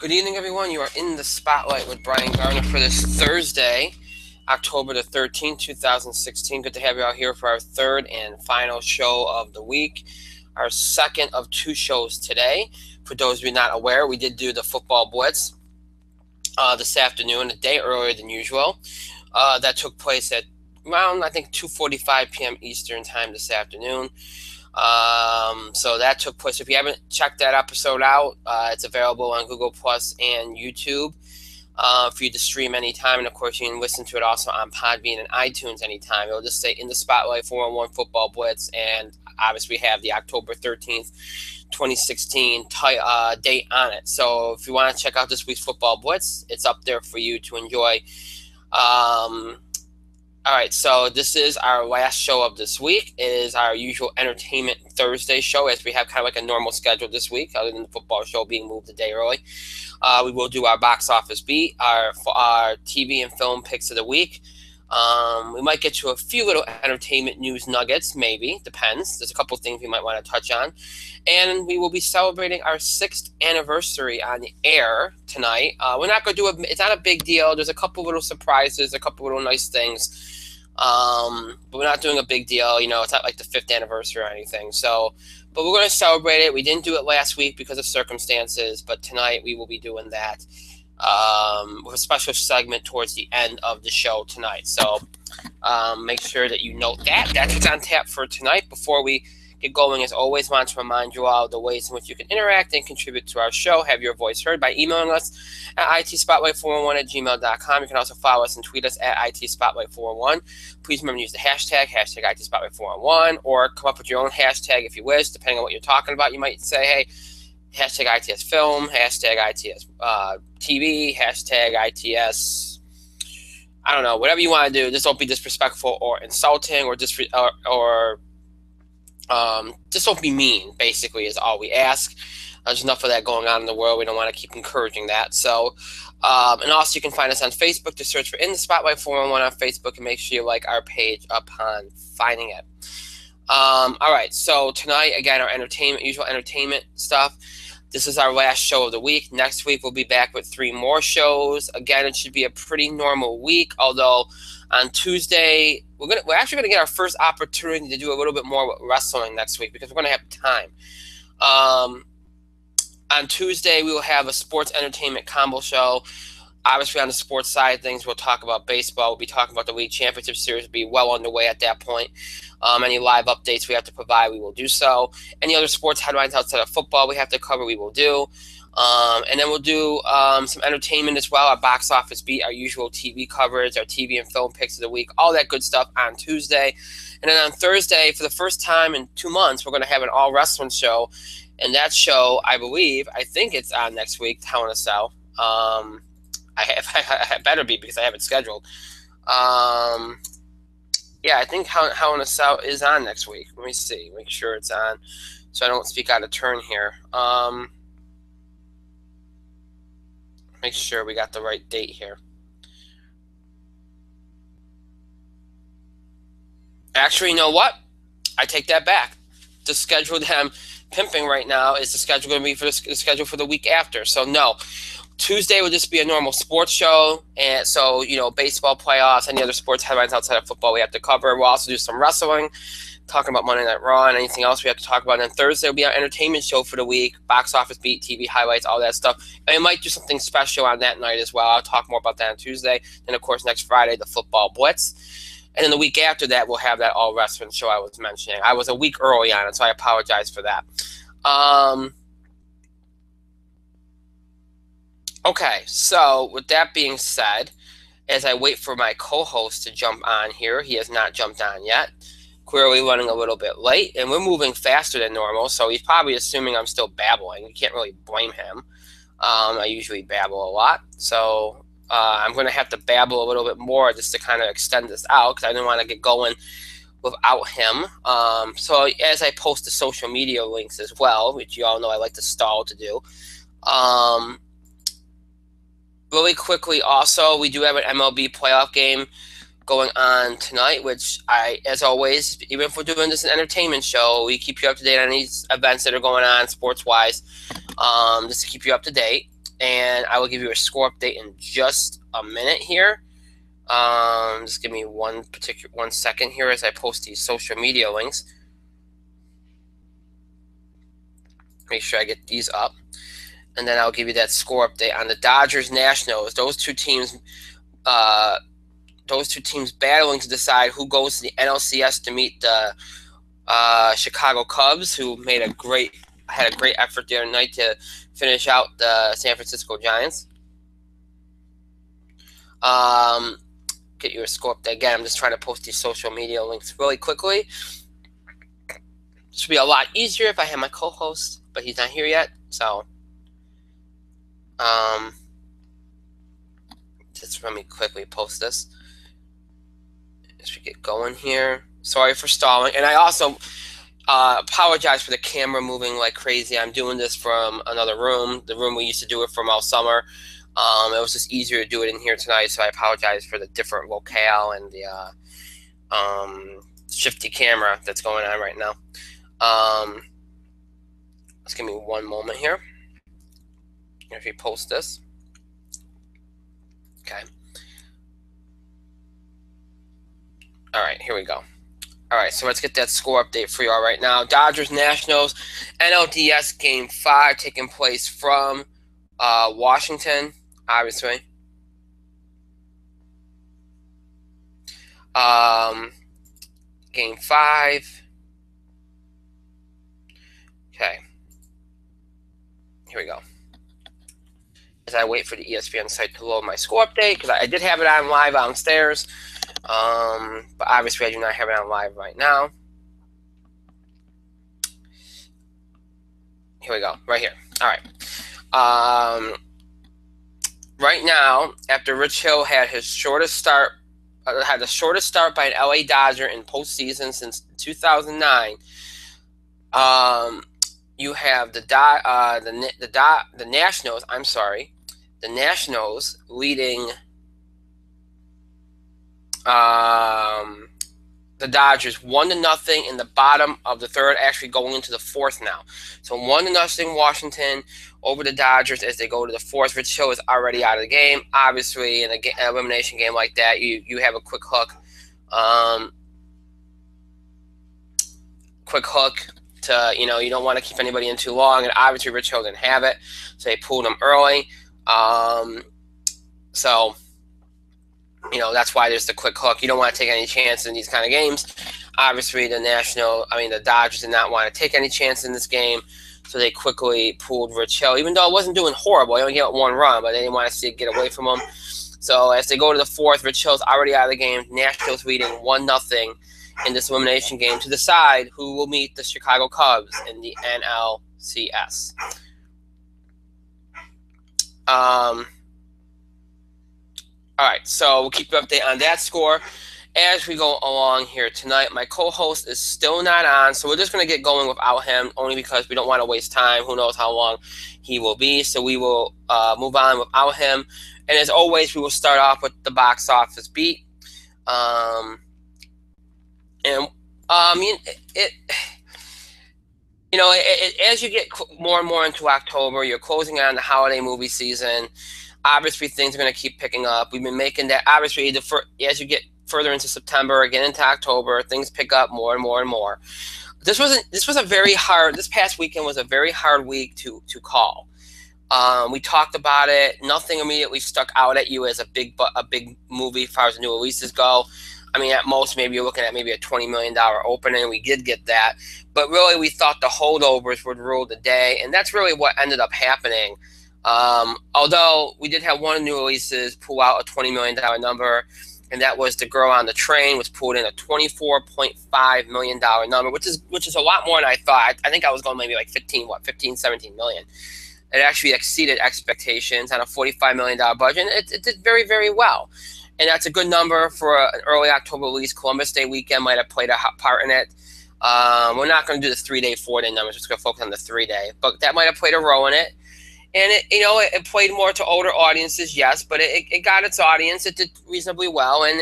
Good evening, everyone. You are in the spotlight with Brian Garner for this Thursday, October the 13th, 2016. Good to have you all here for our third and final show of the week. Our second of two shows today. For those of you not aware, we did do the football blitz this afternoon, a day earlier than usual. That took place at around, I think, 2:45 p.m. Eastern time this afternoon. So that took place. If you haven't checked that episode out, it's available on Google Plus and YouTube for you to stream anytime. And of course, you can listen to it also on Podbean and iTunes anytime. It'll just say In the Spotlight 411 Football Blitz. And obviously, we have the October 13th, 2016 date on it. So if you want to check out this week's Football Blitz, it's up there for you to enjoy. All right, so this is our last show of this week. It is our usual Entertainment Thursday show, as we have kind of like a normal schedule this week, other than the football show being moved a day early. We will do our box office beat, our TV and film picks of the week. We might get to a few little entertainment news nuggets, maybe. Depends. There's a couple things we might want to touch on. And we will be celebrating our 6th anniversary on the air tonight. We're not going to do it's not a big deal. There's a couple little surprises, a couple little nice things. But we're not doing a big deal. You know, it's not like the 5th anniversary or anything. So, but we're going to celebrate it. We didn't do it last week because of circumstances, but tonight we will be doing that with a special segment towards the end of the show tonight. So make sure that you note that. That's what's on tap for tonight. Before we get going, as always, want to remind you all the ways in which you can interact and contribute to our show, have your voice heard by emailing us at itspotlight411@gmail.com. You can also follow us and tweet us at itspotlight411. Please remember to use the hashtag itspotlight411, or come up with your own hashtag if you wish, depending on what you're talking about. You might say, hey, hashtag ITS film, hashtag ITS TV, hashtag ITS, I don't know, whatever you want to do. Just don't be disrespectful or insulting or just don't be mean, basically, is all we ask. There's enough of that going on in the world. We don't want to keep encouraging that. So, and also you can find us on Facebook. Just search for In the Spotlight 411 on Facebook and make sure you like our page upon finding it. All right, so tonight, again, our usual entertainment stuff. This is our last show of the week. Next week, we'll be back with 3 more shows. Again, it should be a pretty normal week, although on Tuesday, we're actually going to get our first opportunity to do a little bit more with wrestling next week because we're going to have time. On Tuesday, we will have a sports entertainment combo show. Obviously, on the sports side of things, we'll talk about baseball. We'll be talking about the League Championship Series. Will be well underway at that point. Any live updates we have to provide, we will do so. Any other sports headlines outside of football we have to cover, we will do. And then we'll do some entertainment as well, our box office beat, our usual TV coverage, our TV and film picks of the week, all that good stuff on Tuesday. And then on Thursday, for the first time in 2 months, we're going to have an all-wrestling show. And that show, I think it's on next week, Hell in a Cell. I better be because I have it scheduled. Yeah, I think Hell in a Cell is on next week. Let me see. Make sure it's on so I don't speak out of turn here. Make sure we got the right date here. Actually, you know what? I take that back. The schedule that I'm pimping right now is the schedule going to be for the schedule for the week after. So no. Tuesday will just be a normal sports show, and so, you know, baseball playoffs, any other sports headlines outside of football we have to cover. We'll also do some wrestling, talking about Monday Night Raw and anything else we have to talk about. And then Thursday will be our entertainment show for the week, box office beat, TV highlights, all that stuff. And we might do something special on that night as well. I'll talk more about that on Tuesday. Then, of course, next Friday, the football blitz. And then the week after that, we'll have that all wrestling show I was mentioning. I was a week early on it, so I apologize for that. Okay, so with that being said, as I wait for my co-host to jump on here, he has not jumped on yet. Clearly running a little bit late, and we're moving faster than normal, so he's probably assuming I'm still babbling. You can't really blame him. I usually babble a lot, so I'm going to have to babble a little bit more just to kind of extend this out because I didn't want to get going without him. So as I post the social media links as well, which you all know I like to stall to do, really quickly, also, we do have an MLB playoff game going on tonight, which as always, even if we're doing this an entertainment show, we keep you up to date on these events that are going on sports-wise, just to keep you up to date. and I will give you a score update in just a minute here. Just give me one second here as I post these social media links. Make sure I get these up, and then I'll give you that score update on the Dodgers Nationals. Those two teams battling to decide who goes to the NLCS to meet the Chicago Cubs, who had a great effort the other night to finish out the San Francisco Giants. Get you a score update again. I'm just trying to post these social media links really quickly. This would be a lot easier if I had my co-host, but he's not here yet. So, just let me quickly post this as we get going here. Sorry for stalling, and I also apologize for the camera moving like crazy. I'm doing this from another room, the room we used to do it from all summer. It was just easier to do it in here tonight, so I apologize for the different locale and the shifty camera that's going on right now. Just give me one moment here. If you post this. Okay. All right, here we go. All right, so let's get that score update for you all right now. Dodgers Nationals NLDS Game 5 taking place from Washington, obviously. Game 5. Okay. Here we go. As I wait for the ESPN site to load my score update, because I did have it on live downstairs, but obviously I do not have it on live right now. Here we go, right here. All right. Right now, after Rich Hill had his shortest start, the shortest start by an LA Dodger in postseason since 2009. You have the Nationals. I'm sorry, the Nationals leading the Dodgers 1-0 in the bottom of the third, actually going into the fourth now. So 1-0 Washington over the Dodgers as they go to the fourth. Rich Hill is already out of the game. Obviously, in an elimination game like that, you have a quick hook. To, you don't want to keep anybody in too long, and obviously Rich Hill didn't have it, so they pulled him early. So, that's why there's the quick hook. You don't want to take any chances in these kind of games. Obviously, the Dodgers did not want to take any chance in this game, so they quickly pulled Rich Hill, even though it wasn't doing horrible. He only gave up one run, but they didn't want to see it get away from him. So as they go to the fourth, Rich Hill's already out of the game. Nationals leading 1-0 in this elimination game to decide who will meet the Chicago Cubs in the NLCS. All right, so we'll keep you updated on that score as we go along here tonight. My co-host is still not on, so we're just going to get going without him, only because we don't want to waste time. Who knows how long he will be, so we will move on without him. And as always, we will start off with the box office beat. As you get more and more into October, you're closing on the holiday movie season. Obviously, things are going to keep picking up. We've been making that. Obviously, as you get further into September, again into October, things pick up more and more and more. This past weekend was a very hard week to call. We talked about it. Nothing immediately stuck out at you as a big movie as far as new releases go. I mean, at most, maybe you're looking at maybe a $20 million opening. We did get that. But really, we thought the holdovers would rule the day, and that's really what ended up happening. Although we did have one new releases pull out a $20 million number, and that was The Girl on the Train, which pulled in a $24.5 million number, which is a lot more than I thought. I think I was going maybe like 17 million. It actually exceeded expectations on a $45 million budget, and it did very, very well. And that's a good number for an early October release. Columbus Day weekend might have played a part in it. We're not going to do the 3-day, 4-day numbers. We're just going to focus on the 3-day. But that might have played a role in it. And it played more to older audiences, yes, but it got its audience. It did reasonably well, and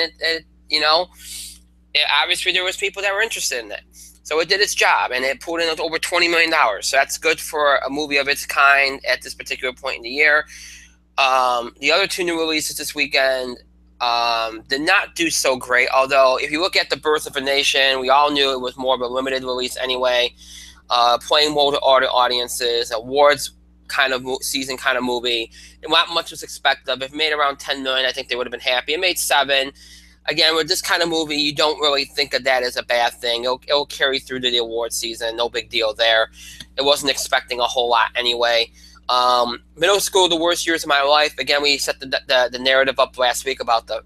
obviously there was people that were interested in it. So it did its job, and it pulled in over $20 million. So that's good for a movie of its kind at this particular point in the year. The other two new releases this weekend did not do so great, although if you look at The Birth of a Nation, we all knew it was more of a limited release anyway, playing more to audiences, awards kind of season kind of movie. Not much was expected of. If it made around $10 million, I think they would have been happy. It made $7 million. Again, with this kind of movie, you don't really think of that as a bad thing. It'll carry through to the award season. No big deal there. It wasn't expecting a whole lot anyway. Middle school, the worst years of my life. Again, we set the narrative up last week about the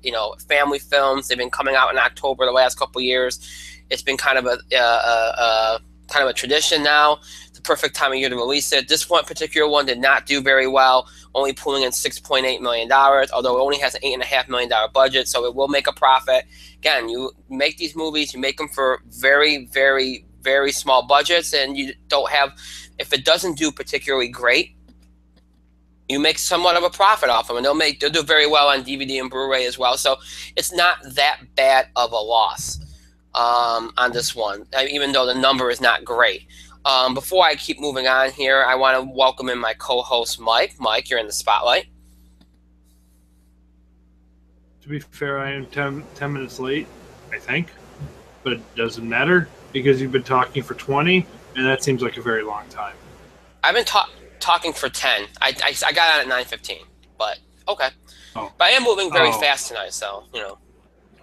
family films. They've been coming out in October the last couple of years. It's been kind of a tradition now. It's the perfect time of year to release it. This one particular one did not do very well, only pulling in $6.8 million, although it only has an $8.5 million budget, so it will make a profit. Again, you make these movies, you make them for very, very, very small budgets, and you don't have, if it doesn't do particularly great, you make somewhat of a profit off them, and they'll do very well on DVD and Blu-ray as well. So it's not that bad of a loss on this one, even though the number is not great. Before I keep moving on here, I want to welcome in my co-host, Mike. Mike, you're in the spotlight. To be fair, I am 10 minutes late, I think. But it doesn't matter because you've been talking for 20, and that seems like a very long time. I've been talking for 10. I got on at 9:15, but okay. Oh. But I am moving very fast tonight, so,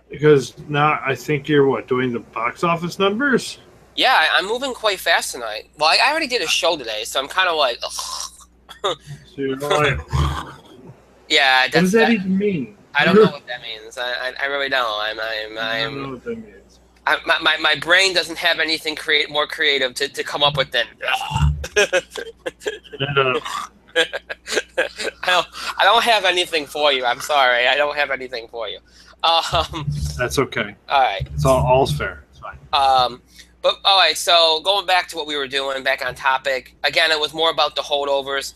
Because now I think you're, doing the box office numbers? Yeah, I'm moving quite fast tonight. Well, I already did a show today, so I'm kind of like, ugh. So you're like, yeah. What does that even mean? I don't know what that means. I really don't. I don't know what that means. My brain doesn't have anything more creative to come up with than. I don't have anything for you. I'm sorry. I don't have anything for you. That's okay. All right. It's all's fair. It's fine. But all right. So going back to what we were doing, back on topic. Again, it was more about the holdovers.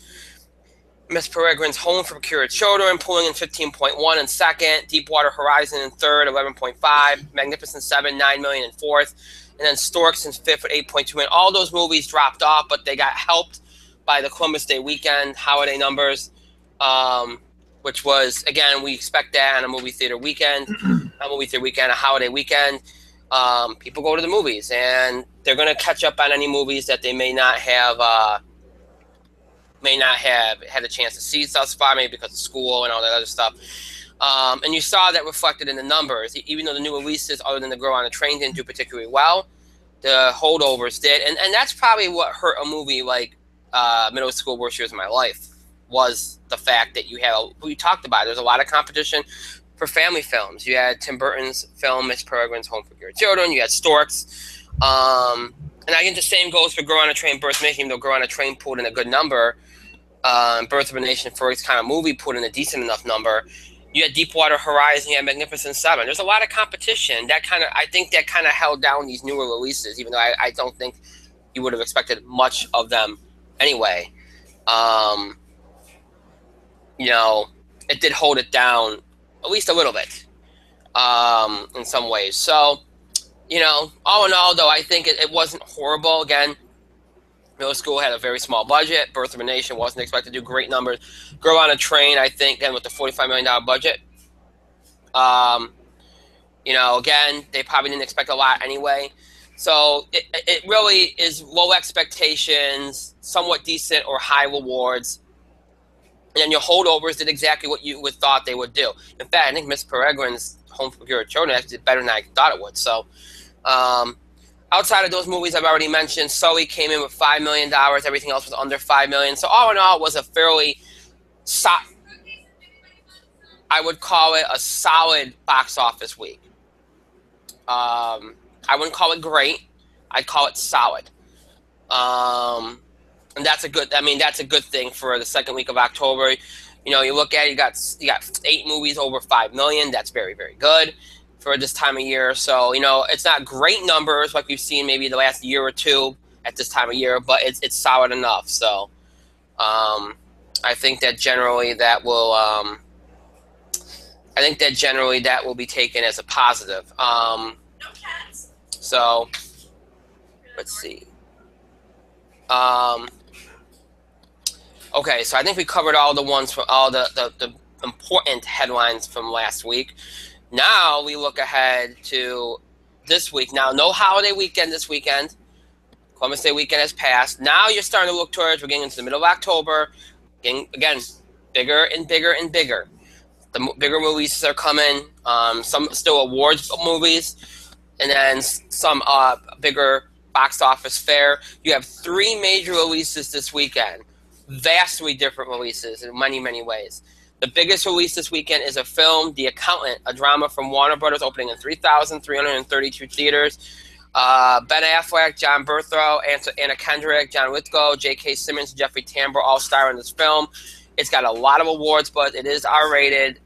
Miss Peregrine's Home for Cured Children pulling in 15.1 in second. Deepwater Horizon in third, 11.5. Magnificent Seven, 9 million in fourth. And then Storks in fifth with 8.2 million. All those movies dropped off, but they got helped by the Columbus Day weekend holiday numbers, which was, again, we expect that on a movie theater weekend, a holiday weekend. People go to the movies, and they're going to catch up on any movies that they may not have had a chance to see thus far, maybe because of school and all that other stuff. And you saw that reflected in the numbers. Even though the new releases, other than The Girl on a Train, didn't do particularly well, the holdovers did. And that's probably what hurt a movie like Middle School Worst Years of My Life, was the fact that you had, we talked about it, there's a lot of competition for family films. You had Tim Burton's film, Miss Peregrine's Home for Cured Children. You had Storks. And I think the same goes for Girl on a Train, Birth of a Nation, even though Girl on a Train pulled in a good number. Birth of a Nation, for its kind of movie, put in a decent enough number. You had Deepwater Horizon, you had Magnificent Seven. There's a lot of competition. I think that kind of held down these newer releases, even though I don't think you would have expected much of them anyway. It did hold it down at least a little bit in some ways. So, all in all, though, I think it wasn't horrible. Again, Middle School had a very small budget. Birth of a Nation wasn't expected to do great numbers. Girl on a Train, I think, again, with the $45 million budget. Again, they probably didn't expect a lot anyway. So it really is low expectations, somewhat decent or high rewards. And then your holdovers did exactly what you would thought they would do. In fact, I think Miss Peregrine's Home for Cured Children actually did better than I thought it would. So, outside of those movies I've already mentioned, Sully came in with $5 million. Everything else was under $5 million. So all in all, it was a fairly, I would call it a solid box office week. I wouldn't call it great. I'd call it solid. And that's a good thing for the second week of October. You look at it, you got 8 movies over $5 million. That's very, very good for this time of year. So, it's not great numbers like we've seen maybe the last year or two at this time of year, but it's solid enough. So, I think that generally that will be taken as a positive. So, let's see. Okay, so I think we covered all the ones from all the important headlines from last week. Now we look ahead to this week. Now, no holiday weekend this weekend. Columbus Day weekend has passed. Now you're starting to look towards, we're getting into the middle of October. Getting, again, bigger and bigger and bigger. The bigger releases are coming. Some still awards movies. And then some bigger box office fare. You have 3 major releases this weekend. Vastly different releases in many, many ways. The biggest release this weekend is a film, The Accountant, a drama from Warner Brothers, opening in 3,332 theaters. Ben Affleck, John Berthoud, Anna Kendrick, John Lithgow, J.K. Simmons, Jeffrey Tambor all star in this film. It's got a lot of awards, but it is R-rated.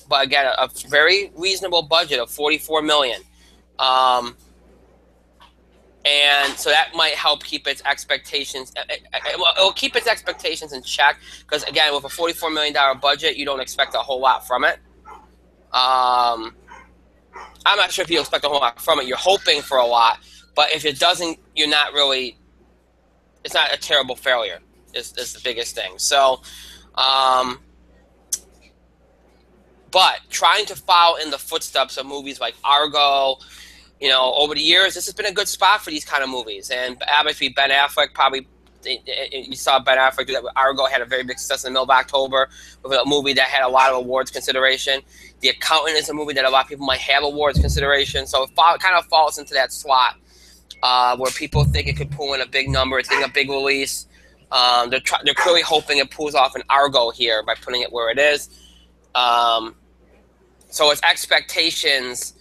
But again, a very reasonable budget of $44 million. And so that might help keep its expectations. It will keep its expectations in check because, again, with a $44 million budget, you don't expect a whole lot from it. I'm not sure if you expect a whole lot from it. You're hoping for a lot, but if it doesn't, you're not really. It's not a terrible failure. Is the biggest thing. So, but trying to follow in the footsteps of movies like Argo. You know, over the years, this has been a good spot for these kind of movies. And obviously, Ben Affleck probably, you saw Ben Affleck do that with Argo, had a very big success in the middle of October with a movie that had a lot of awards consideration. The Accountant is a movie that a lot of people might have awards consideration. So it kind of falls into that slot where people think it could pull in a big number. It's getting a big release. They're clearly hoping it pulls off an Argo here by putting it where it is. So its expectations...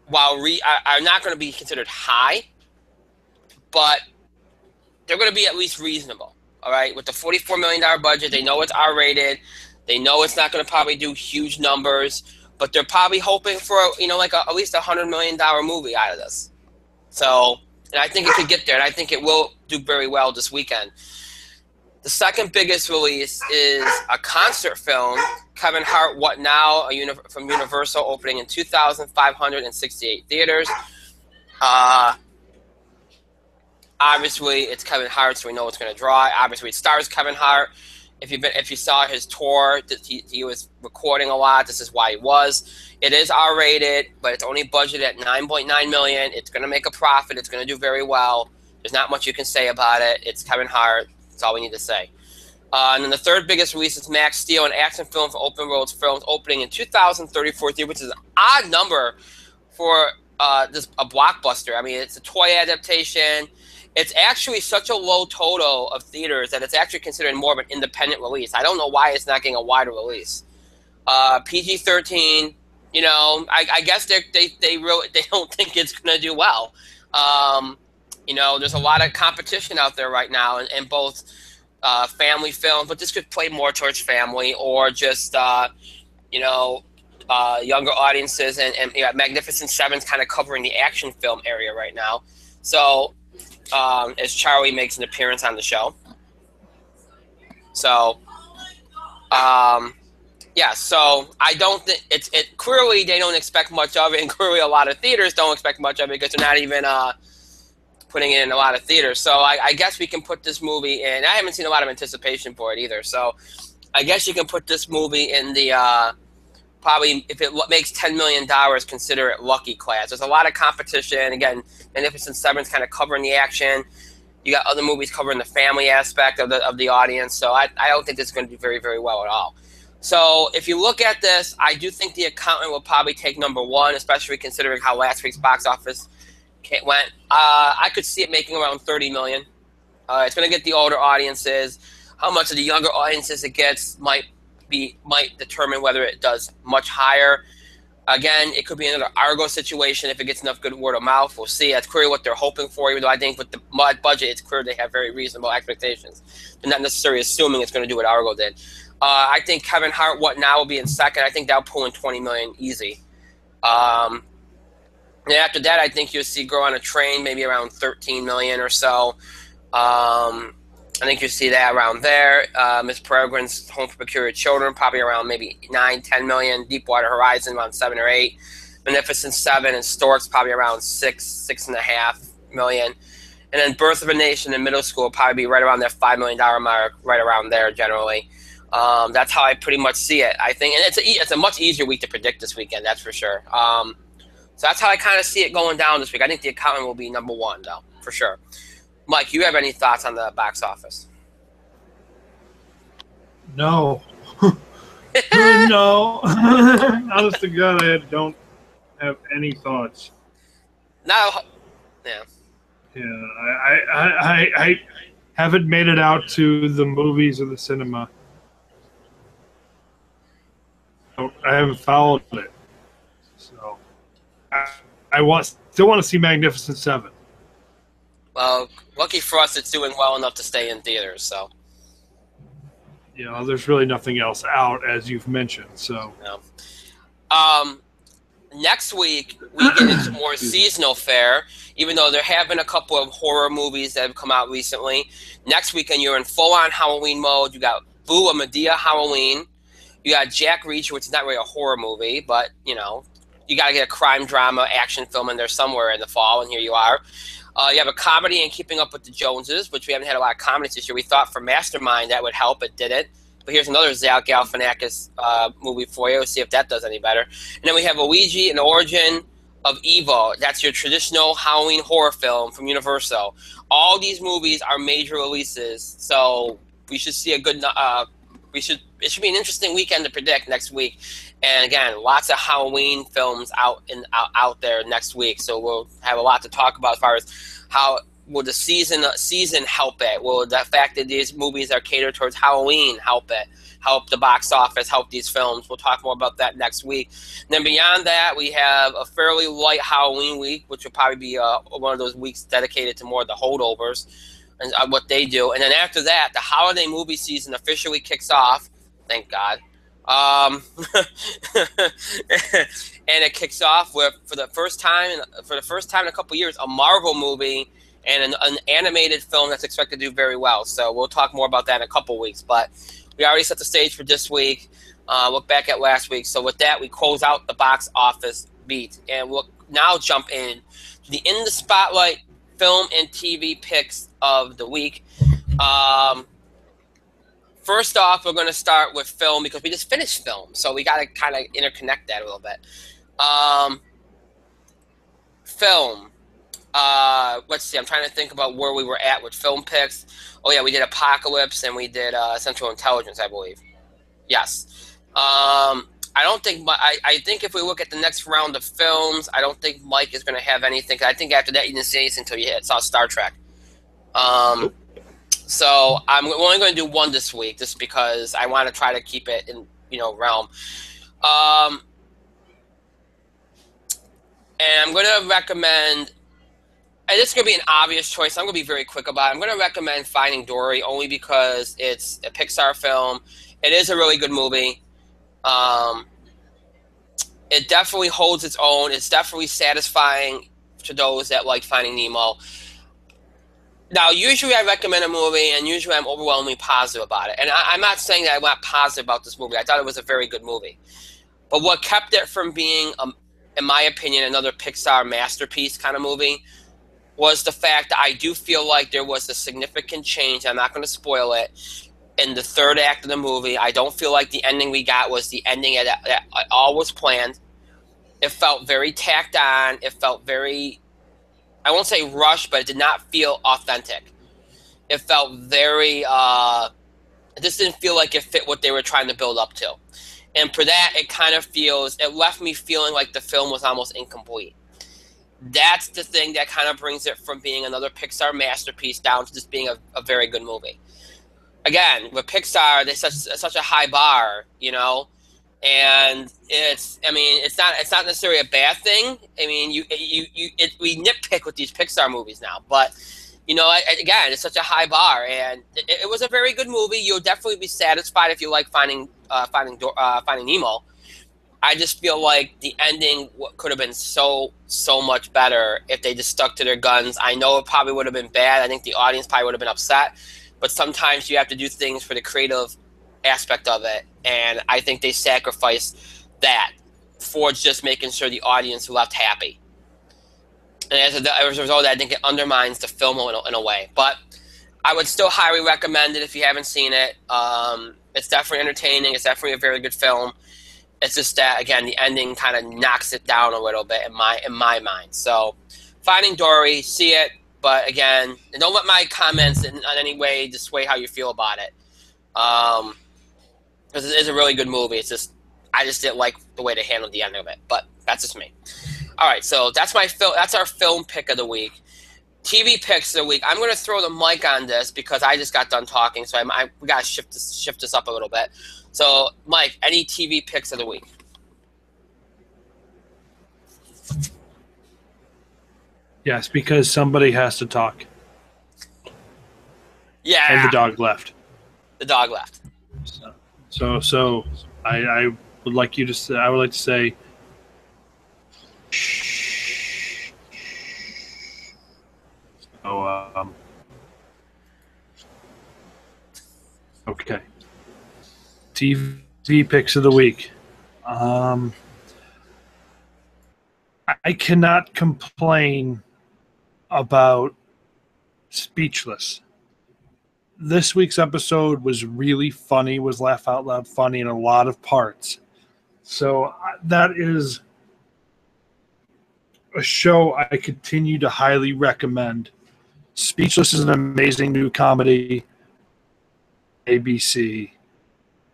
while are not going to be considered high, but they're going to be at least reasonable. All right, with the $44 million budget, they know it's R-rated. They know it's not going to probably do huge numbers, but they're probably hoping for at least $100 million movie out of this. So, and I think it could get there, and I think it will do very well this weekend. The second biggest release is a concert film, Kevin Hart, What Now, from Universal, opening in 2,568 theaters. Obviously, it's Kevin Hart, so we know it's going to draw. Obviously, it stars Kevin Hart. If you saw his tour, he was recording a lot. This is why he was. It is R-rated, but it's only budgeted at $9.9 million. It's going to make a profit. It's going to do very well. There's not much you can say about it. It's Kevin Hart. That's all we need to say. And then the third biggest release is Max Steel, an action film for Open Roads Films, opening in 2,034 theaters, which is an odd number for a blockbuster. I mean, it's a toy adaptation. It's actually such a low total of theaters that it's actually considered more of an independent release. I don't know why it's not getting a wider release. PG-13, I guess they don't think it's going to do well. There's a lot of competition out there right now in both family films, but this could play more towards family or just, younger audiences. And Magnificent Seven's kind of covering the action film area right now. So, as Charlie makes an appearance on the show. So, so I don't think it clearly they don't expect much of it, and clearly a lot of theaters don't expect much of it because they're not even putting it in a lot of theaters. So I guess we can put this movie in. I haven't seen a lot of anticipation for it either. So I guess you can put this movie in the probably, if it makes $10 million, consider it lucky class. There's a lot of competition. Again, Magnificent Seven's kind of covering the action. You got other movies covering the family aspect of the audience. So I don't think this is going to do very, very well at all. So if you look at this, I do think The Accountant will probably take number one, especially considering how last week's box office went. I could see it making around $30 million. It's going to get the older audiences. How much of the younger audiences it gets might determine whether it does much higher. Again, it could be another Argo situation if it gets enough good word of mouth. We'll see. That's clearly what they're hoping for, even though I think with the budget, it's clear they have very reasonable expectations. They're not necessarily assuming it's going to do what Argo did. I think Kevin Hart, What Now, will be in second. I think that'll pull in $20 million easy. And after that, I think you'll see Girl on a Train, maybe around $13 million or so. I think you see that around there. Miss Peregrine's Home for Peculiar Children, probably around maybe $9-10 million. Deepwater Horizon, around 7 or 8. Magnificent Seven and Storks, probably around $6.5 million. And then Birth of a Nation in middle school will probably be right around that $5 million mark, right around there generally. That's how I pretty much see it, I think. And it's a much easier week to predict this weekend, that's for sure. So that's how I kind of see it going down this week. I think The Accountant will be number one, though, for sure. Mike, you have any thoughts on the box office? No. No. Honest to God, I don't have any thoughts. No. Yeah. Yeah, I haven't made it out to the movies or the cinema. I haven't followed it. So I still want to see Magnificent Seven. Well, lucky for us, it's doing well enough to stay in theaters. So, there's really nothing else out, as you've mentioned. So, no. Next week we get into more seasonal fare. Even though there have been a couple of horror movies that have come out recently, next weekend you're in full-on Halloween mode. You got Boo! A Madea Halloween. You got Jack Reacher, which is not really a horror movie, but you got to get a crime drama action film in there somewhere in the fall, and here you are. You have a comedy in Keeping Up with the Joneses, which we haven't had a lot of comedies this year. We thought for Mastermind that would help. It didn't. But here's another Zach Galifianakis movie for you. We'll see if that does any better. And then we have Ouija, An Origin of Evil. That's your traditional Halloween horror film from Universal. All these movies are major releases, so we should see a good. It should be an interesting weekend to predict next week. And again, lots of Halloween films out there next week. So we'll have a lot to talk about as far as how will the season help it? Will the fact that these movies are catered towards Halloween help it? Help the box office, help these films. We'll talk more about that next week. And then beyond that, we have a fairly light Halloween week, which will probably be one of those weeks dedicated to more of the holdovers and what they do. And then after that, the holiday movie season officially kicks off. Thank God. And it kicks off with, for the first time in a couple of years, a Marvel movie and an animated film that's expected to do very well. So we'll talk more about that in a couple weeks. But we already set the stage for this week. Look back at last week. So with that, we close out the box office beat. And we'll now jump in the Spotlight film and TV picks of the week. First off, we're going to start with film because we just finished film. So we got to kind of interconnect that a little bit. Film. Let's see. I'm trying to think about where we were at with film picks. Oh, yeah, we did Apocalypse and we did Central Intelligence, I believe. Yes. I don't think – I think if we look at the next round of films, I don't think Mike is going to have anything. I think after that you didn't see anything until you saw Star Trek. So I'm only going to do one this week just because I want to try to keep it in, realm. And I'm going to recommend – and this is going to be an obvious choice. I'm going to be very quick about it. I'm going to recommend Finding Dory only because it's a Pixar film. It is a really good movie. It definitely holds its own. It's definitely satisfying to those that like Finding Nemo. Now, usually I recommend a movie, and usually I'm overwhelmingly positive about it. And I'm not saying that I'm not positive about this movie. I thought it was a very good movie. But what kept it from being, in my opinion, another Pixar masterpiece kind of movie was the fact that I do feel like there was a significant change. I'm not going to spoil it. In the third act of the movie, I don't feel like the ending we got was the ending that all was planned. It felt very tacked on. It felt very, I won't say rushed, but it did not feel authentic. It felt very, it just didn't feel like it fit what they were trying to build up to. And for that, it left me feeling like the film was almost incomplete. That's the thing that kind of brings it from being another Pixar masterpiece down to just being a very good movie. Again, with Pixar, they set such a high bar, and it's not necessarily a bad thing. I mean, we nitpick with these Pixar movies now, but again, it's such a high bar, and it was a very good movie. You'll definitely be satisfied if you like Finding Nemo. I just feel like the ending could have been so much better if they just stuck to their guns. I know it probably would have been bad. I think the audience probably would have been upset. But sometimes you have to do things for the creative aspect of it. And I think they sacrificed that for just making sure the audience left happy. And as a result, I think it undermines the film in a way. But I would still highly recommend it if you haven't seen it. It's definitely entertaining. It's definitely a very good film. It's just that, again, the ending kind of knocks it down a little bit in my mind. So, Finding Dory, see it. But again, don't let my comments in any way dissuade how you feel about it. Because it is a really good movie. It's just I just didn't like the way they handled the end of it. But that's just me. All right, so that's our film pick of the week. TV picks of the week. I'm going to throw the mic on this because I just got done talking, so we got to shift this up a little bit. So, Mike, any TV picks of the week? Yes, because somebody has to talk. Yeah. And the dog left. The dog left. So I would like you to say. I would like to say. So okay. TV picks of the week. I cannot complain about Speechless. This week's episode was really funny, was laugh out loud funny in a lot of parts. So that is a show I continue to highly recommend. Speechless is an amazing new comedy. ABC.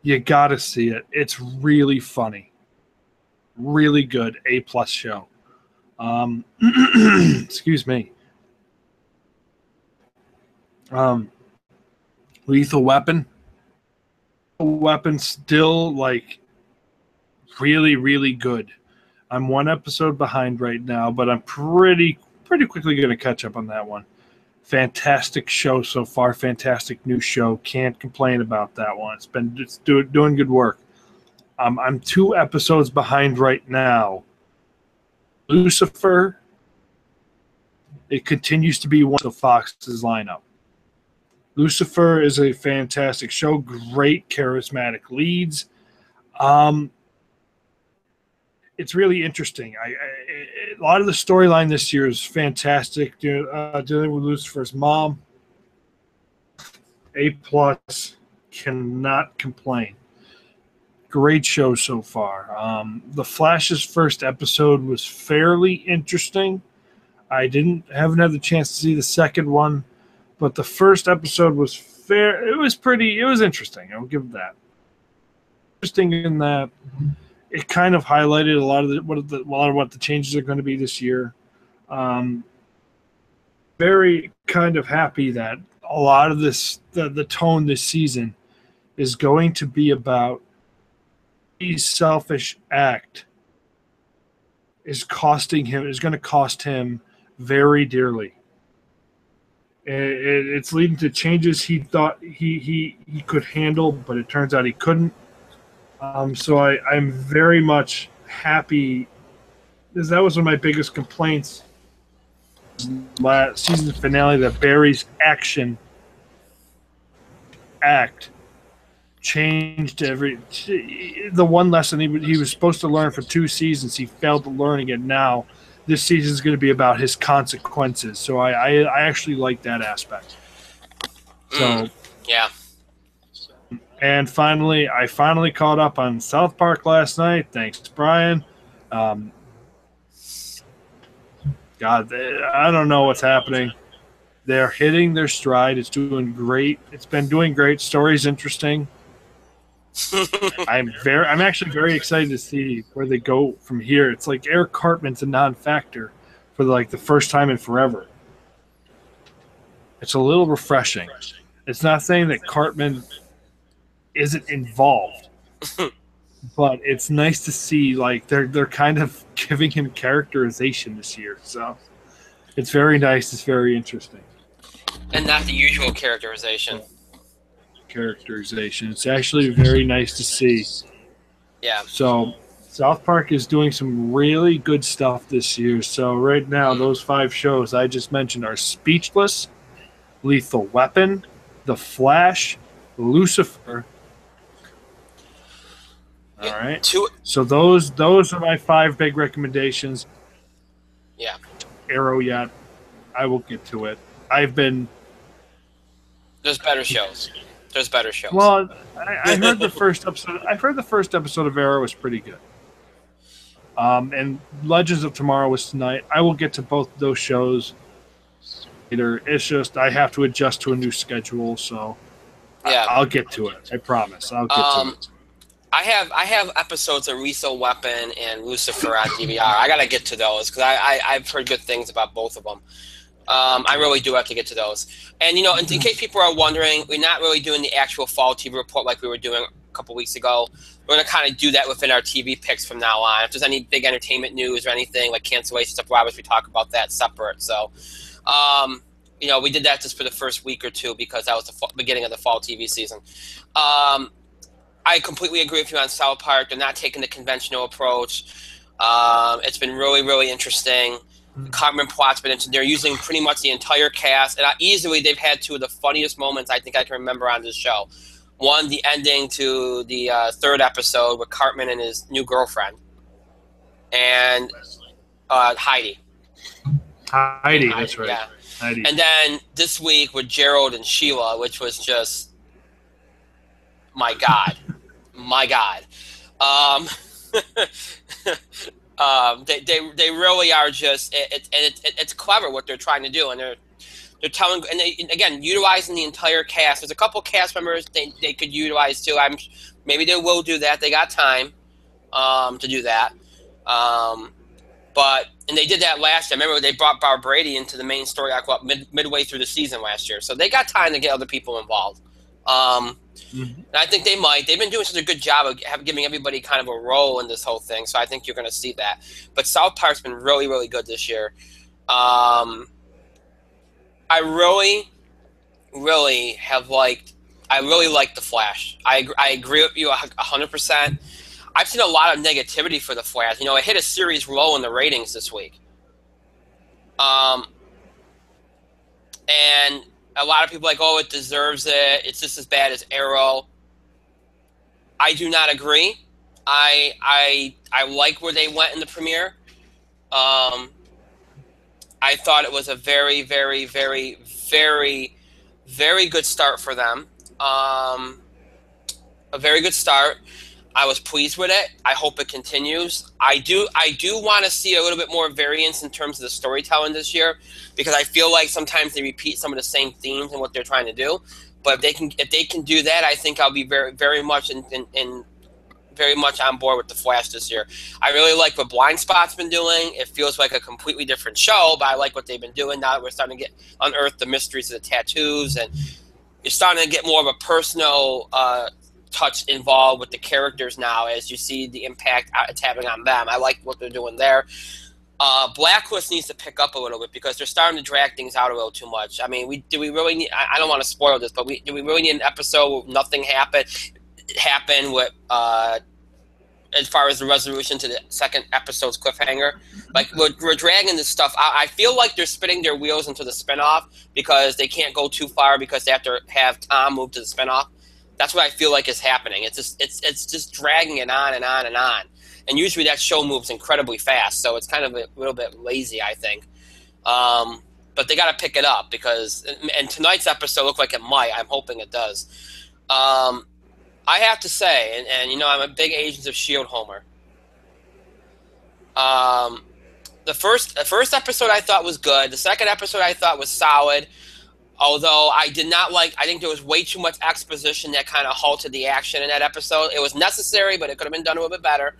You got to see it. It's really funny. Really good. A+ show. Excuse me. Lethal Weapon. Weapon still like really, really good. I'm one episode behind right now, but I'm pretty quickly going to catch up on that one. Fantastic show so far. Fantastic new show. Can't complain about that one. It's doing good work. I'm 2 episodes behind right now. Lucifer. It continues to be one of Fox's lineup. Lucifer is a fantastic show. Great charismatic leads. It's really interesting. A lot of the storyline this year is fantastic. Dealing with Lucifer's mom. A+. Cannot complain. Great show so far. The Flash's first episode was fairly interesting. I haven't had the chance to see the second one, but the first episode was fair. It was interesting. I'll give it that. Interesting in that it kind of highlighted a lot of what the changes are going to be this year. Very kind of happy that a lot of the tone this season is going to be about his selfish act is going to cost him very dearly. It's leading to changes he thought he could handle, but it turns out he couldn't. So I'm very much happy, because that was one of my biggest complaints last season finale, that Barry's act changed the one lesson he was supposed to learn for 2 seasons. He failed to learn again. Now this season is going to be about his consequences. So I actually like that aspect. So yeah. And finally, I caught up on South Park last night. Thanks, Brian. God, I don't know what's happening. They're hitting their stride. It's doing great. It's been doing great. Story's interesting. I'm actually very excited to see where they go from here. It's like Eric Cartman's a non-factor for the first time in forever. It's a little refreshing. It's not saying that Cartman isn't involved, but it's nice to see they're kind of giving him characterization this year. So it's very nice. It's very interesting. And not the usual characterization. It's actually very nice to see. Yeah. So South Park is doing some really good stuff this year. So right now, those 5 shows I just mentioned are Speechless, Lethal Weapon, The Flash, Lucifer. All right. So those are my 5 big recommendations. Yeah. Arrow yet. I will get to it. I've been. There's better shows. There's better shows. Well, I heard the first episode. I've heard the first episode of Arrow was pretty good. And Legends of Tomorrow was tonight. I will get to both of those shows later. It's just I have to adjust to a new schedule, so yeah, I'll get to it. I promise. I'll get to it. I have episodes of Lethal Weapon and Lucifer on DVR. I gotta get to those because I've heard good things about both of them. I really do have to get to those. And in case people are wondering, we're not really doing the actual fall TV report like we were doing a couple weeks ago. We're going to kind of do that within our TV picks from now on. If there's any big entertainment news or anything like cancellation stuff, obviously we talk about that separate. So, we did that just for the first week or two because that was the beginning of the fall TV season. I completely agree with you on South Park. They're not taking the conventional approach. It's been really, really interesting. Cartman plot's been interesting. They're using pretty much the entire cast, and easily they've had two of the funniest moments I think I can remember on this show. One, the ending to the third episode with Cartman and his new girlfriend, and Heidi. Heidi, that's right. Yeah. Heidi. And then this week with Gerald and Sheila, which was just, my God. They really are just it's clever what they're trying to do, and they're telling, and again, utilizing the entire cast. There's a couple cast members they could utilize too. Maybe they will do that. They got time to do that. And they did that last year. I remember they brought Barb Brady into the main story arc midway through the season last year, so they got time to get other people involved. And I think they might. They've been doing such a good job of giving everybody kind of a role in this whole thing, so I think you're going to see that. But South Park's been really, really good this year. I really, really like The Flash. I agree with you 100%. I've seen a lot of negativity for The Flash. It hit a series low in the ratings this week. And a lot of people are like, oh, it deserves it. It's just as bad as Arrow. I do not agree. I like where they went in the premiere. I thought it was a very, very, very, very, very good start for them. A very good start. I was pleased with it. I hope it continues. I do want to see a little bit more variance in terms of the storytelling this year, because I feel like sometimes they repeat some of the same themes and what they're trying to do. But if they can do that, I think I'll be very, very much very much on board with The Flash this year. I really like what Blind Spot's been doing. It feels like a completely different show, but I like what they've been doing. Now that we're starting to unearth the mysteries of the tattoos, and you're starting to get more of a personal touch involved with the characters now as you see the impact it's having on them. I like what they're doing there. Blacklist needs to pick up a little bit because they're starting to drag things out a little too much. I mean, do we really need? I don't want to spoil this, but do we really need an episode where nothing happened with as far as the resolution to the second episode's cliffhanger? Like we're dragging this stuff out. I feel like they're spinning their wheels into the spinoff because they can't go too far because they have to have Tom move to the spinoff. That's what I feel like is happening. It's just dragging it on and on and on. And usually that show moves incredibly fast, so it's kind of a little bit lazy, I think. But they got to pick it up because, and tonight's episode looked like it might. I'm hoping it does. I have to say, and I'm a big Agents of S.H.I.E.L.D. homer. The first episode I thought was good. The second episode I thought was solid. Although I did not I think there was way too much exposition that kind of halted the action in that episode. It was necessary, but it could have been done a little bit better.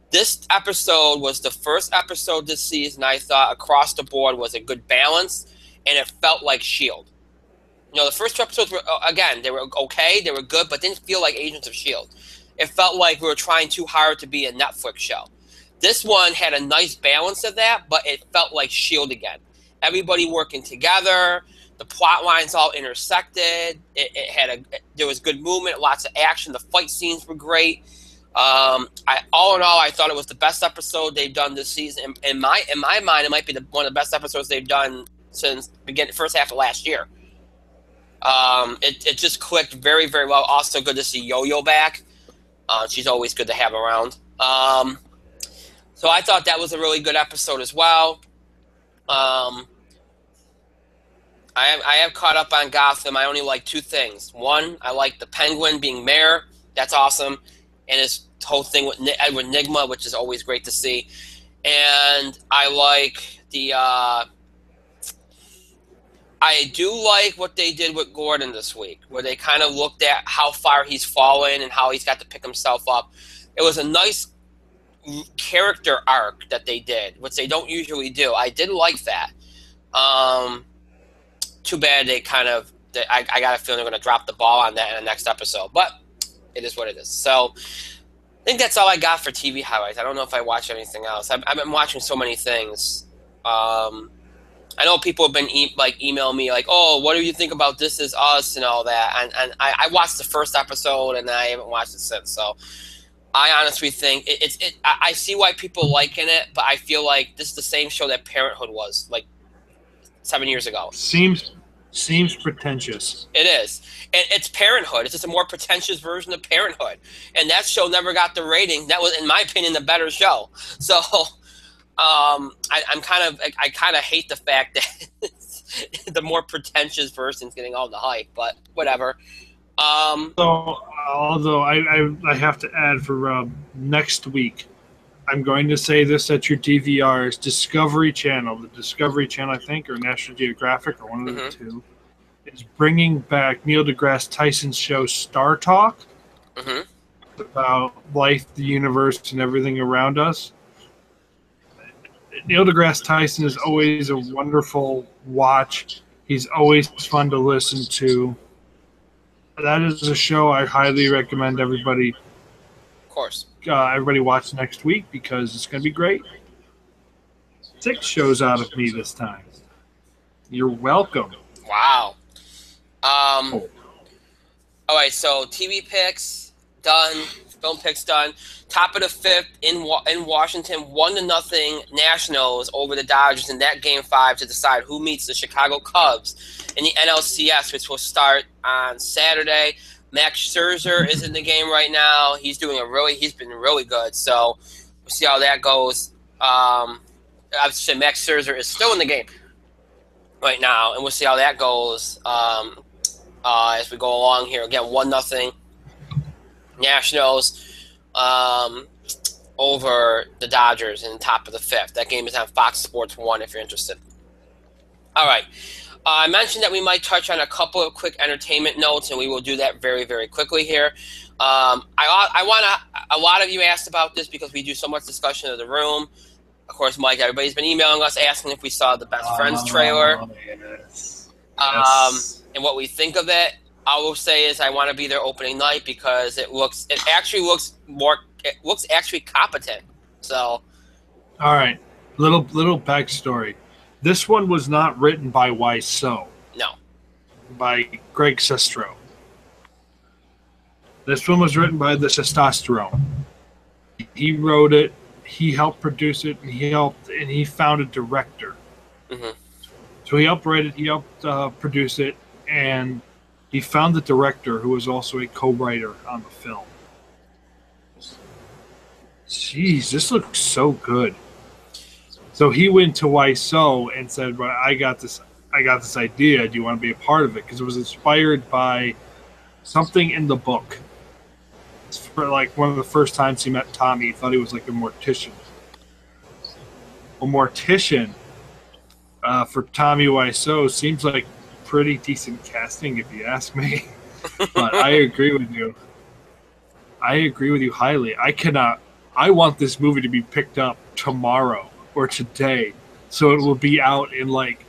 This episode was the first episode this season I thought across the board was a good balance, and it felt like S.H.I.E.L.D. The first two episodes were, again, they were okay, they were good, but didn't feel like Agents of S.H.I.E.L.D. It felt like we were trying too hard to be a Netflix show. This one had a nice balance of that, but it felt like S.H.I.E.L.D. again. Everybody working together. The plot lines all intersected. There was good movement, lots of action. The fight scenes were great. All in all, I thought it was the best episode they've done this season. In my mind, it might be one of the best episodes they've done since first half of last year. It just clicked very, very well. Also, good to see Yo-Yo back. She's always good to have around. So I thought that was a really good episode as well. I have caught up on Gotham. I only like two things. One, I like the Penguin being mayor. That's awesome. And his whole thing with Edward Nygma, which is always great to see. And I like I do like what they did with Gordon this week, where they kind of looked at how far he's fallen and how he's got to pick himself up. It was a nice character arc that they did, which they don't usually do. I did like that. Too bad I got a feeling they're going to drop the ball on that in the next episode, but it is what it is. So I think that's all I got for TV highlights. I don't know if I watched anything else. I've been watching so many things. I know people have been emailing me like, oh, what do you think about This Is Us and all that? And I watched the first episode and I haven't watched it since. So I honestly think I see why people liking it, but I feel like this is the same show that Parenthood was like 7 years ago. Seems pretentious. It is. And it's Parenthood. It's just a more pretentious version of Parenthood. And that show never got the rating. That was, in my opinion, the better show. So I kind of hate the fact that the more pretentious version's getting all the hype, but whatever. Although I have to add for next week, I'm going to say this at your DVRs, Discovery Channel, the Discovery Channel, I think, or National Geographic, or one of the two, is bringing back Neil deGrasse Tyson's show Star Talk about life, the universe, and everything around us. Neil deGrasse Tyson is always a wonderful watch. He's always fun to listen to. That is a show I highly recommend everybody. Of course. Everybody watch next week because it's going to be great. 6 shows out of me this time. You're welcome. Wow. All right, so TV picks done, film picks done. Top of the 5th in Washington, 1-0 Nationals over the Dodgers in that Game 5 to decide who meets the Chicago Cubs in the NLCS, which will start on Saturday. Max Scherzer is in the game right now. He's been really good. So we'll see how that goes. I would say Max Scherzer is still in the game right now, and we'll see how that goes as we go along here. Again, 1-0 Nationals over the Dodgers in the top of the 5th. That game is on Fox Sports 1 if you're interested. All right. I mentioned that we might touch on a couple of quick entertainment notes, and we will do that very, very quickly here. A lot of you asked about this because we do so much discussion of The Room. Of course, Mike, everybody's been emailing us asking if we saw the Best Friends trailer. Yes. And what we think of it. I will say is I want to be there opening night because it actually looks competent. So, all right, little backstory. This one was not written by Wiseau. No. By Greg Sestero. This one was written by the Testosterone. He wrote it. He helped produce it. And he found a director. Mm-hmm. So he helped write it. He helped produce it, and he found the director, who was also a co-writer on the film. Jeez, this looks so good. So he went to Wiseau and said, well, I got this idea. Do you want to be a part of it? Because it was inspired by something in the book. It's for like one of the first times he met Tommy, he thought he was like a mortician. A mortician for Tommy Wiseau seems like pretty decent casting, if you ask me. But I agree with you. I agree with you highly. I want this movie to be picked up tomorrow or today, so it will be out in like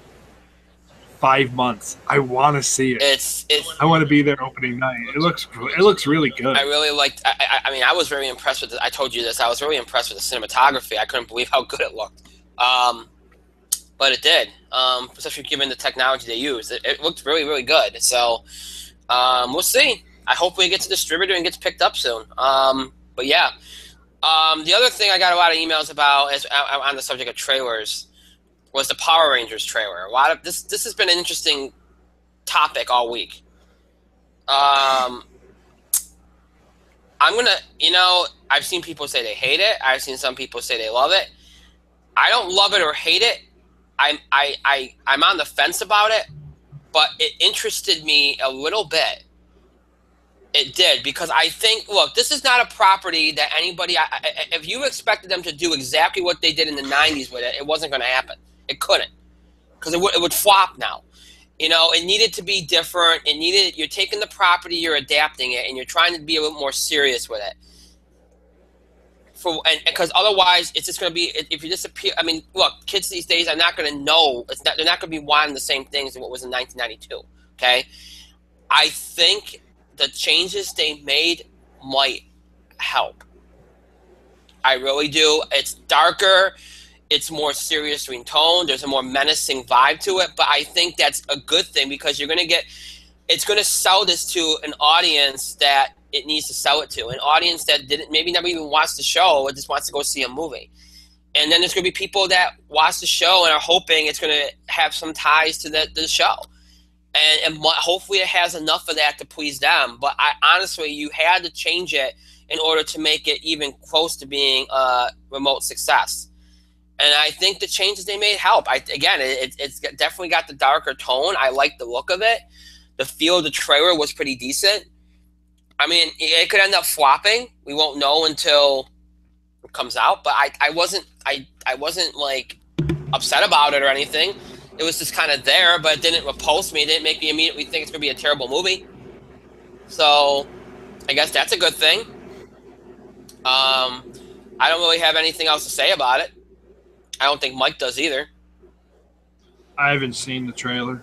5 months. I want to see it. I want to be there opening night. It looks really good. I really liked. I mean, I was very impressed with it. I told you this. I was really impressed with the cinematography. I couldn't believe how good it looked. But it did, especially given the technology they used. It looked really, really good. So we'll see. I hope we get to distributor and gets picked up soon. But yeah. The other thing I got a lot of emails about on the subject of trailers was the Power Rangers trailer. A lot of this has been an interesting topic all week. I'm gonna, I've seen people say they hate it. I've seen some people say they love it. I don't love it or hate it. I'm on the fence about it, but it interested me a little bit. It did, because I think, look, this is not a property that anybody, if you expected them to do exactly what they did in the 90s with it, it wasn't going to happen. It couldn't, because it would flop now. You know, it needed to be different. You're taking the property, you're adapting it, and you're trying to be a little more serious with it. Because otherwise, it's just going to be, if you disappear. I mean, look, kids these days are not going to know. They're not going to be wanting the same things as what was in 1992. Okay, I think the changes they made might help. I really do. It's darker. It's more serious in tone. There's a more menacing vibe to it. But I think that's a good thing, because it's going to sell this to an audience that it needs to sell it to. An audience that maybe never even watched the show, or just wants to go see a movie. And then there's going to be people that watch the show and are hoping it's going to have some ties to the show. And hopefully it has enough of that to please them. But honestly, you had to change it in order to make it even close to being a remote success. And I think the changes they made help. It's definitely got the darker tone. I like the look of it. The feel of the trailer was pretty decent. I mean, it could end up flopping. We won't know until it comes out. But I wasn't like upset about it or anything. It was just kind of there, but it didn't repulse me. It didn't make me immediately think it's going to be a terrible movie. So I guess that's a good thing. I don't really have anything else to say about it. I don't think Mike does either. I haven't seen the trailer.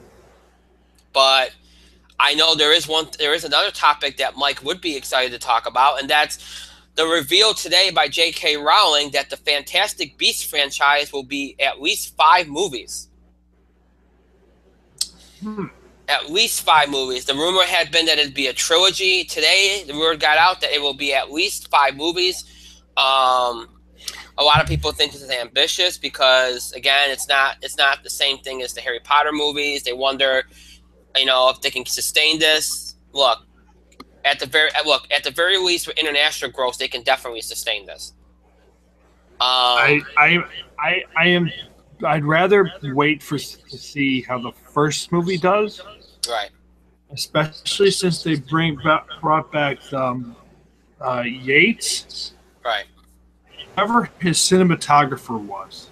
But I know there is another topic that Mike would be excited to talk about, and that's the reveal today by J.K. Rowling that the Fantastic Beasts franchise will be at least 5 movies. At least 5 movies. The rumor had been that it'd be a trilogy. Today, the word got out that it will be at least 5 movies. A lot of people think this is ambitious because, again, it's not the same thing as the Harry Potter movies. They wonder, if they can sustain this. Look, at the very least, with international growth, they can definitely sustain this. I'd rather wait to see how the first movie does. Right. Especially since they brought back Yates. Right. Whoever his cinematographer was.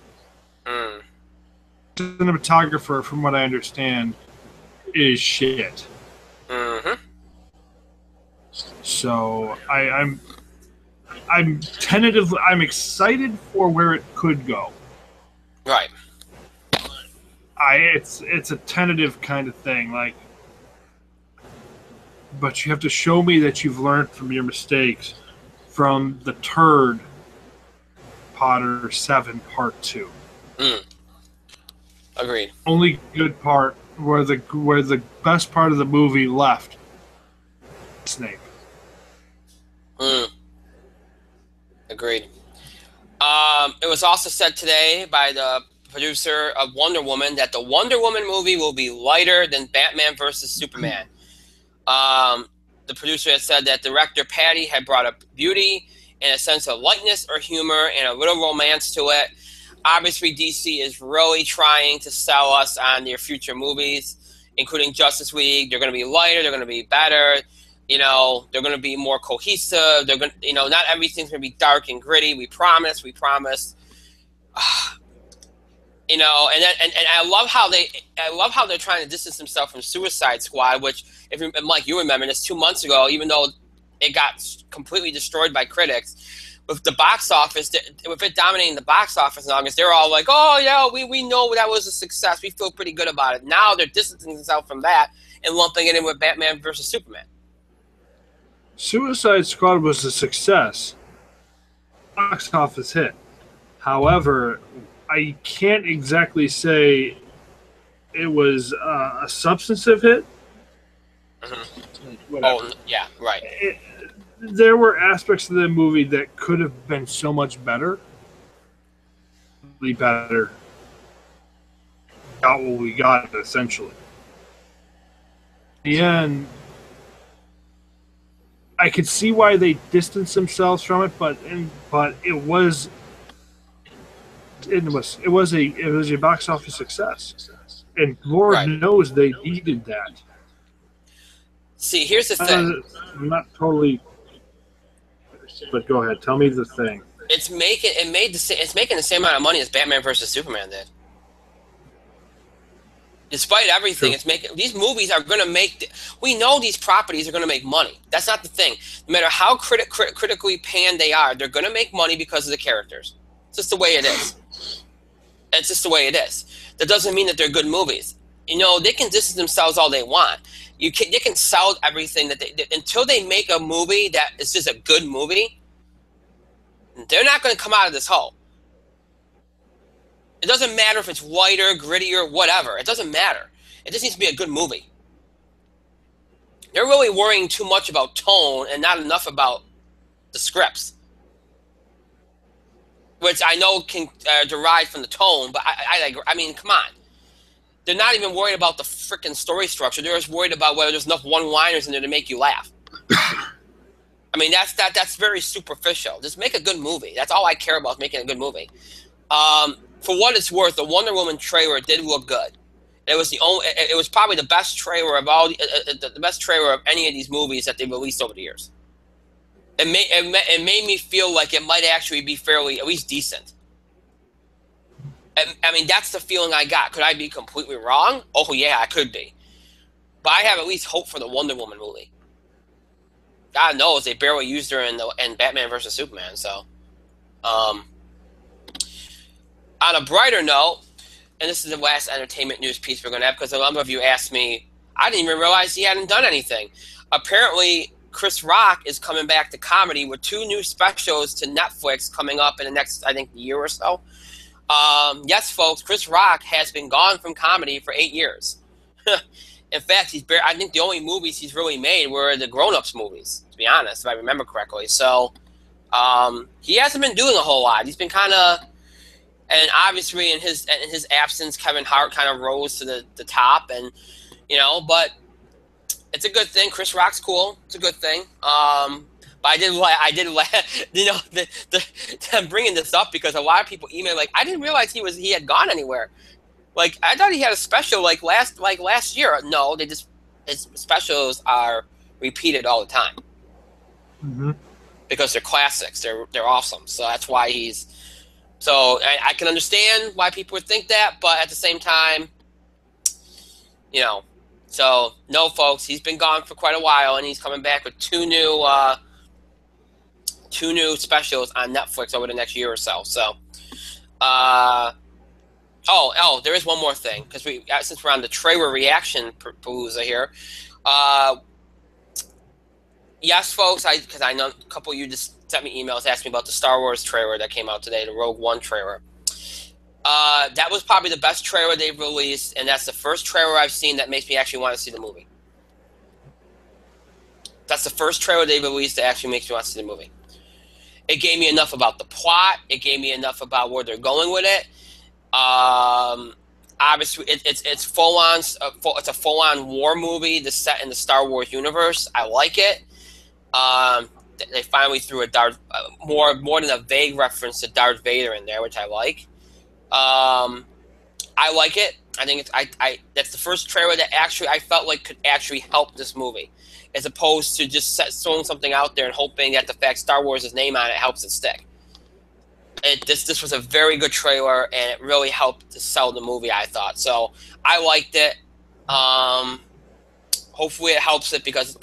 Cinematographer, from what I understand, is shit. Mm-hmm. So I'm tentatively, I'm excited for where it could go. Right. It's a tentative kind of thing, like, but you have to show me that you've learned from your mistakes from the turd Potter 7 Part 2. Agreed. Only good part where the best part of the movie left. Snape. Agreed. It was also said today by the producer of Wonder Woman that the Wonder Woman movie will be lighter than Batman vs. Superman. The producer had said that director Patty had brought up beauty and a sense of lightness or humor and a little romance to it. Obviously, DC is really trying to sell us on their future movies, including Justice League. They're going to be lighter. They're going to be better. They're going to be more cohesive. They're going to, not everything's going to be dark and gritty. We promise. And I love how they're trying to distance themselves from Suicide Squad, which, Mike, you remember this 2 months ago, even though it got completely destroyed by critics. With the box office, with it dominating the box office in August, they're all like, "Oh yeah, we know that was a success. We feel pretty good about it." Now they're distancing themselves from that and lumping it in with Batman versus Superman. Suicide Squad was a success. Box office hit. However, I can't exactly say it was a substantive hit. Mm-hmm. Oh yeah, right. There were aspects of the movie that could have been so much better. Better. Got what we got, essentially. In the end, I could see why they distanced themselves from it, but it was it was a box office success, and Lord knows they needed that. See, here's the thing. I'm not totally, but go ahead. Tell me the thing. It's making the same amount of money as Batman versus Superman did. Despite everything, True. it's making these movies are going to make. We know these properties are going to make money. That's not the thing. No matter how critically panned they are, they're going to make money because of the characters. It's just the way it is. It's just the way it is. That doesn't mean that they're good movies. You know, they can distance themselves all they want. They can sell everything until they make a movie that is just a good movie. They're not going to come out of this hole. It doesn't matter if it's whiter, grittier, whatever. It doesn't matter. It just needs to be a good movie. They're really worrying too much about tone and not enough about the scripts, which I know can derive from the tone, but I mean, come on. They're not even worried about the freaking story structure. They're just worried about whether there's enough one-liners in there to make you laugh. I mean, that's very superficial. Just make a good movie. That's all I care about, is making a good movie. For what it's worth, the Wonder Woman trailer did look good. It was probably the best trailer of the best trailer of any of these movies that they released over the years. It made me feel like it might actually be fairly, at least decent. I mean, that's the feeling I got. Could I be completely wrong? Oh yeah, I could be. But I have at least hope for the Wonder Woman movie. God knows they barely used her in Batman vs. Superman. So, on a brighter note, and this is the last entertainment news piece we're going to have, because a number of you asked me, I didn't even realize he hadn't done anything. Apparently, Chris Rock is coming back to comedy with 2 new specials to Netflix coming up in the next, I think, year or so. Yes, folks, Chris Rock has been gone from comedy for 8 years. In fact, I think the only movies he's really made were the Grown Ups movies, to be honest, if I remember correctly. So he hasn't been doing a whole lot. He's been kind of, and obviously in his absence, Kevin Hart kind of rose to the top, and but it's a good thing. Chris Rock's cool. It's a good thing. But I did I'm bringing this up because a lot of people email like, I didn't realize he had gone anywhere. Like, I thought he had a special like last year. No, his specials are repeated all the time. Mm-hmm. Because they're classics. They're awesome. So that's why so I can understand why people would think that, but at the same time, so no, folks, he's been gone for quite a while, and he's coming back with 2 new specials on Netflix over the next year or so. So, there is one more thing, because since we're on the trailer reaction palooza here, yes, folks, because I know a couple of you just sent me emails asking me about the Star Wars trailer that came out today, the Rogue One trailer. That was probably the best trailer they've released, and that's the first trailer I've seen that makes me actually want to see the movie. That's the first trailer they've released that actually makes me want to see the movie. It gave me enough about the plot. It gave me enough about where they're going with it. Obviously, it's full on. It's a full on war movie that's set in the Star Wars universe. I like it. They finally threw more than a vague reference to Darth Vader in there, which I like. I like it. I think that's the first trailer that actually I felt like could actually help this movie, as opposed to just throwing something out there and hoping that the fact Star Wars' name on it helps it stick. This was a very good trailer, and it really helped to sell the movie, I thought. So I liked it. Hopefully it helps it, because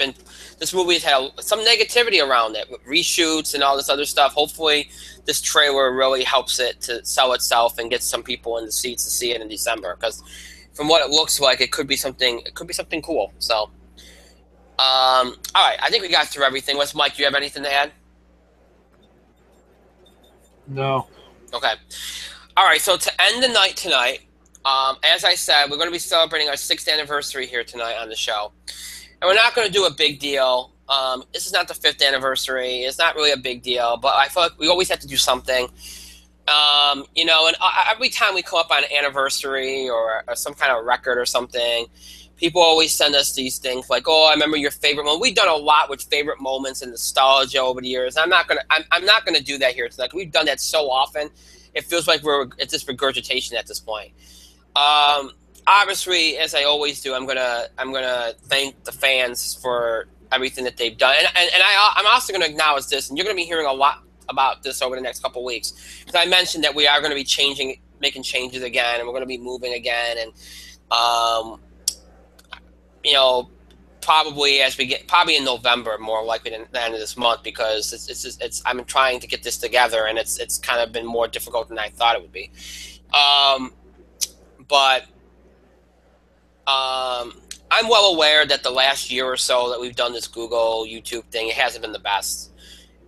this movie has had some negativity around it with reshoots and all this other stuff. Hopefully this trailer really helps it to sell itself and get some people in the seats to see it in December, because from what it looks like, it could be something cool. So all right, I think we got through everything. Mike, do you have anything to add? No. Okay. All right, so to end the night tonight, as I said, we're going to be celebrating our 6th anniversary here tonight on the show. And we're not going to do a big deal. This is not the 5th anniversary. It's not really a big deal, but I feel like we always have to do something. And every time we come up on an anniversary or some kind of record or something, people always send us these things like, "Oh, I remember your favorite moment." We've done a lot with favorite moments and nostalgia over the years. I'm not gonna do that here tonight. We've done that so often, it feels like it's just regurgitation at this point. Obviously, as I always do, I'm gonna thank the fans for everything that they've done, and I'm also gonna acknowledge this, and you're gonna be hearing a lot about this over the next couple of weeks, because I mentioned that we are going to be making changes again, and we're going to be moving again, and probably in November, more likely than the end of this month, because it's I'm trying to get this together, and it's kind of been more difficult than I thought it would be. But I'm well aware that the last year or so that we've done this Google, YouTube thing, it hasn't been the best.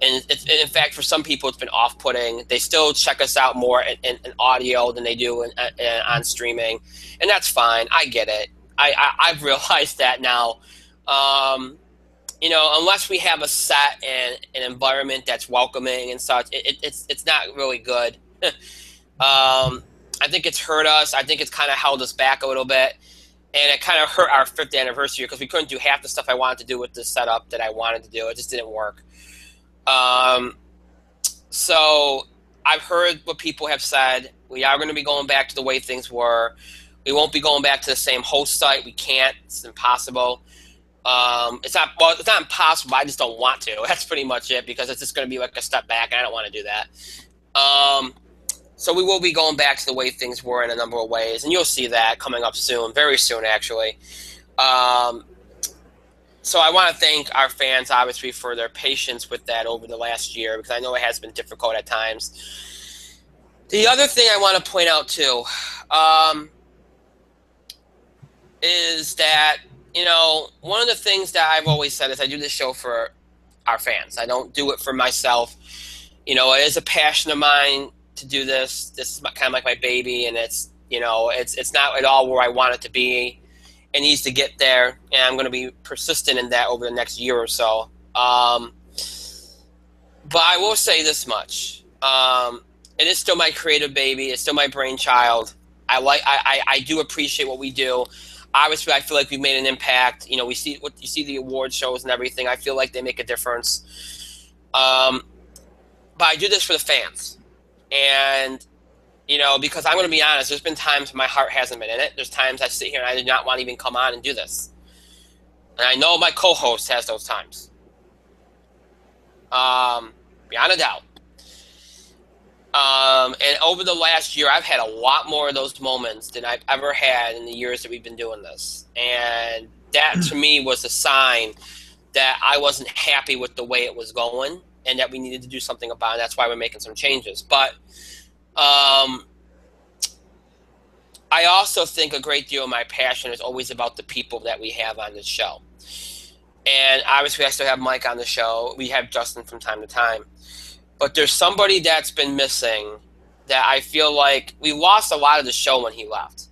And in fact, for some people, it's been off-putting. They still check us out more in audio than they do on streaming, and that's fine. I get it. I've realized that now. Unless we have a set and an environment that's welcoming and such, it's not really good. I think it's hurt us. I think it's kind of held us back a little bit, and it kind of hurt our 5th anniversary because we couldn't do half the stuff I wanted to do with the setup that I wanted to do. It just didn't work. So I've heard what people have said. We are going to be going back to the way things were. We won't be going back to the same host site. We can't. It's impossible. It's not impossible. I just don't want to. That's pretty much it, because it's just going to be like a step back, and I don't want to do that. So we will be going back to the way things were in a number of ways, and you'll see that coming up soon, very soon, actually. So I want to thank our fans, obviously, for their patience with that over the last year, because I know it has been difficult at times. The other thing I want to point out, too, is that, one of the things that I've always said is I do this show for our fans. I don't do it for myself. It is a passion of mine to do this. This is kind of like my baby, and it's not at all where I want it to be. It needs to get there, and I'm going to be persistent in that over the next year or so. But I will say this much: it is still my creative baby. It's still my brainchild. I do appreciate what we do. Obviously, I feel like we've made an impact. You see the award shows and everything. I feel like they make a difference. But I do this for the fans, and. Because I'm going to be honest, there's been times my heart hasn't been in it. There's times I sit here and I did not want to even come on and do this. And I know my co-host has those times. Beyond a doubt. And over the last year, I've had a lot more of those moments than I've ever had in the years that we've been doing this. And that, to me, was a sign that I wasn't happy with the way it was going and that we needed to do something about it. That's why we're making some changes. But I also think a great deal of my passion is always about the people that we have on this show. And obviously I still have Mike on the show. We have Justin from time to time. But there's somebody that's been missing that I feel like we lost a lot of the show when he left.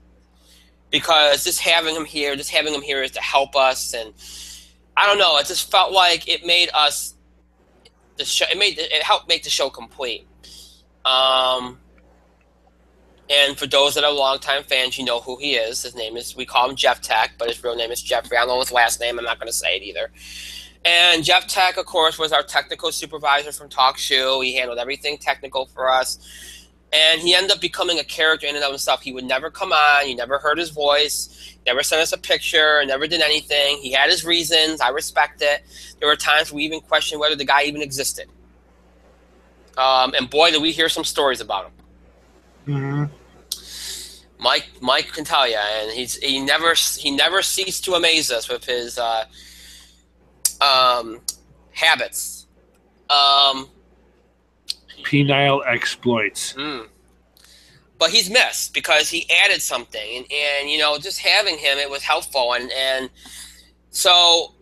Because just having him here is to help us. And I don't know, it just felt like it made us the show. It helped make the show complete. And for those that are longtime fans, you know who he is. We call him Jeff Tech, but his real name is Jeffrey. I don't know his last name. I'm not going to say it either. And Jeff Tech, of course, was our technical supervisor from TalkShoe. He handled everything technical for us. And he ended up becoming a character in and of himself. He would never come on. You never heard his voice. Never sent us a picture. Never did anything. He had his reasons. I respect it. There were times we even questioned whether the guy even existed. And boy, did we hear some stories about him. Mm-hmm. Mike can tell you, and he never ceased to amaze us with his habits. Penile exploits. But he's missed because he added something, and just having him, it was helpful, and so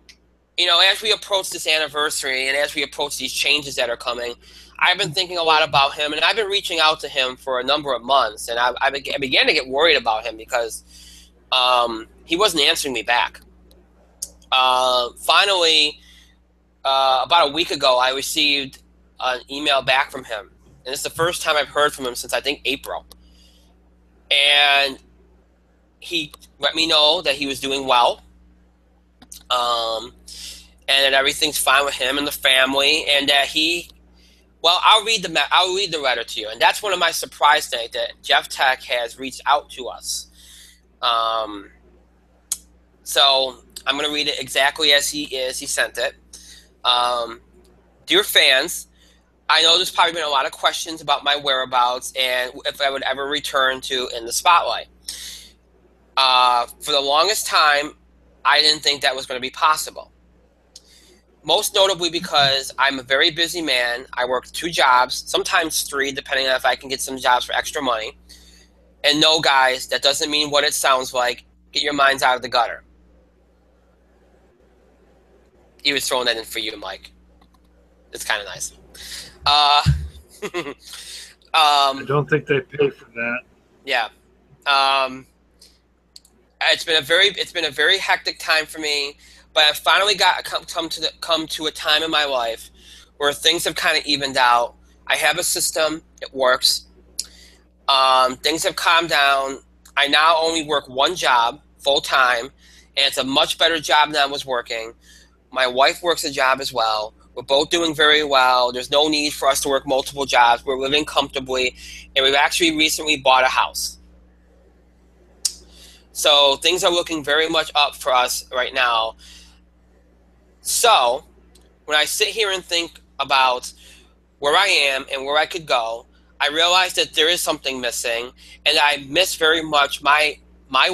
as we approach this anniversary and as we approach these changes that are coming, I've been thinking a lot about him, and I've been reaching out to him for a number of months, and I began to get worried about him because he wasn't answering me back. Finally, about a week ago, I received an email back from him, and it's the first time I've heard from him since, I think, April. And he let me know that he was doing well, and that everything's fine with him and the family, and that he Well, I'll read the letter to you, and that's one of my surprise things that Jeff Tech has reached out to us. Um, so I'm going to read it exactly as he sent it. Dear fans, I know there's probably been a lot of questions about my whereabouts and if I would ever return to In the Spotlight. For the longest time, I didn't think that was going to be possible. Most notably because I'm a very busy man. I work 2 jobs, sometimes 3, depending on if I can get some jobs for extra money. And no, guys, that doesn't mean what it sounds like. Get your minds out of the gutter. He was throwing that in for you, Mike. It's kind of nice. I don't think they pay for that. Yeah. It's been a very hectic time for me, but I finally come to a time in my life where things have kind of evened out. I have a system; it works. Things have calmed down. I now only work 1 job full time, and it's a much better job than I was working. My wife works a job as well. We're both doing very well. There's no need for us to work multiple jobs. We're living comfortably, and we've actually recently bought a house. So things are looking very much up for us right now. So when I sit here and think about where I am and where I could go, I realize that there is something missing, and I miss very much my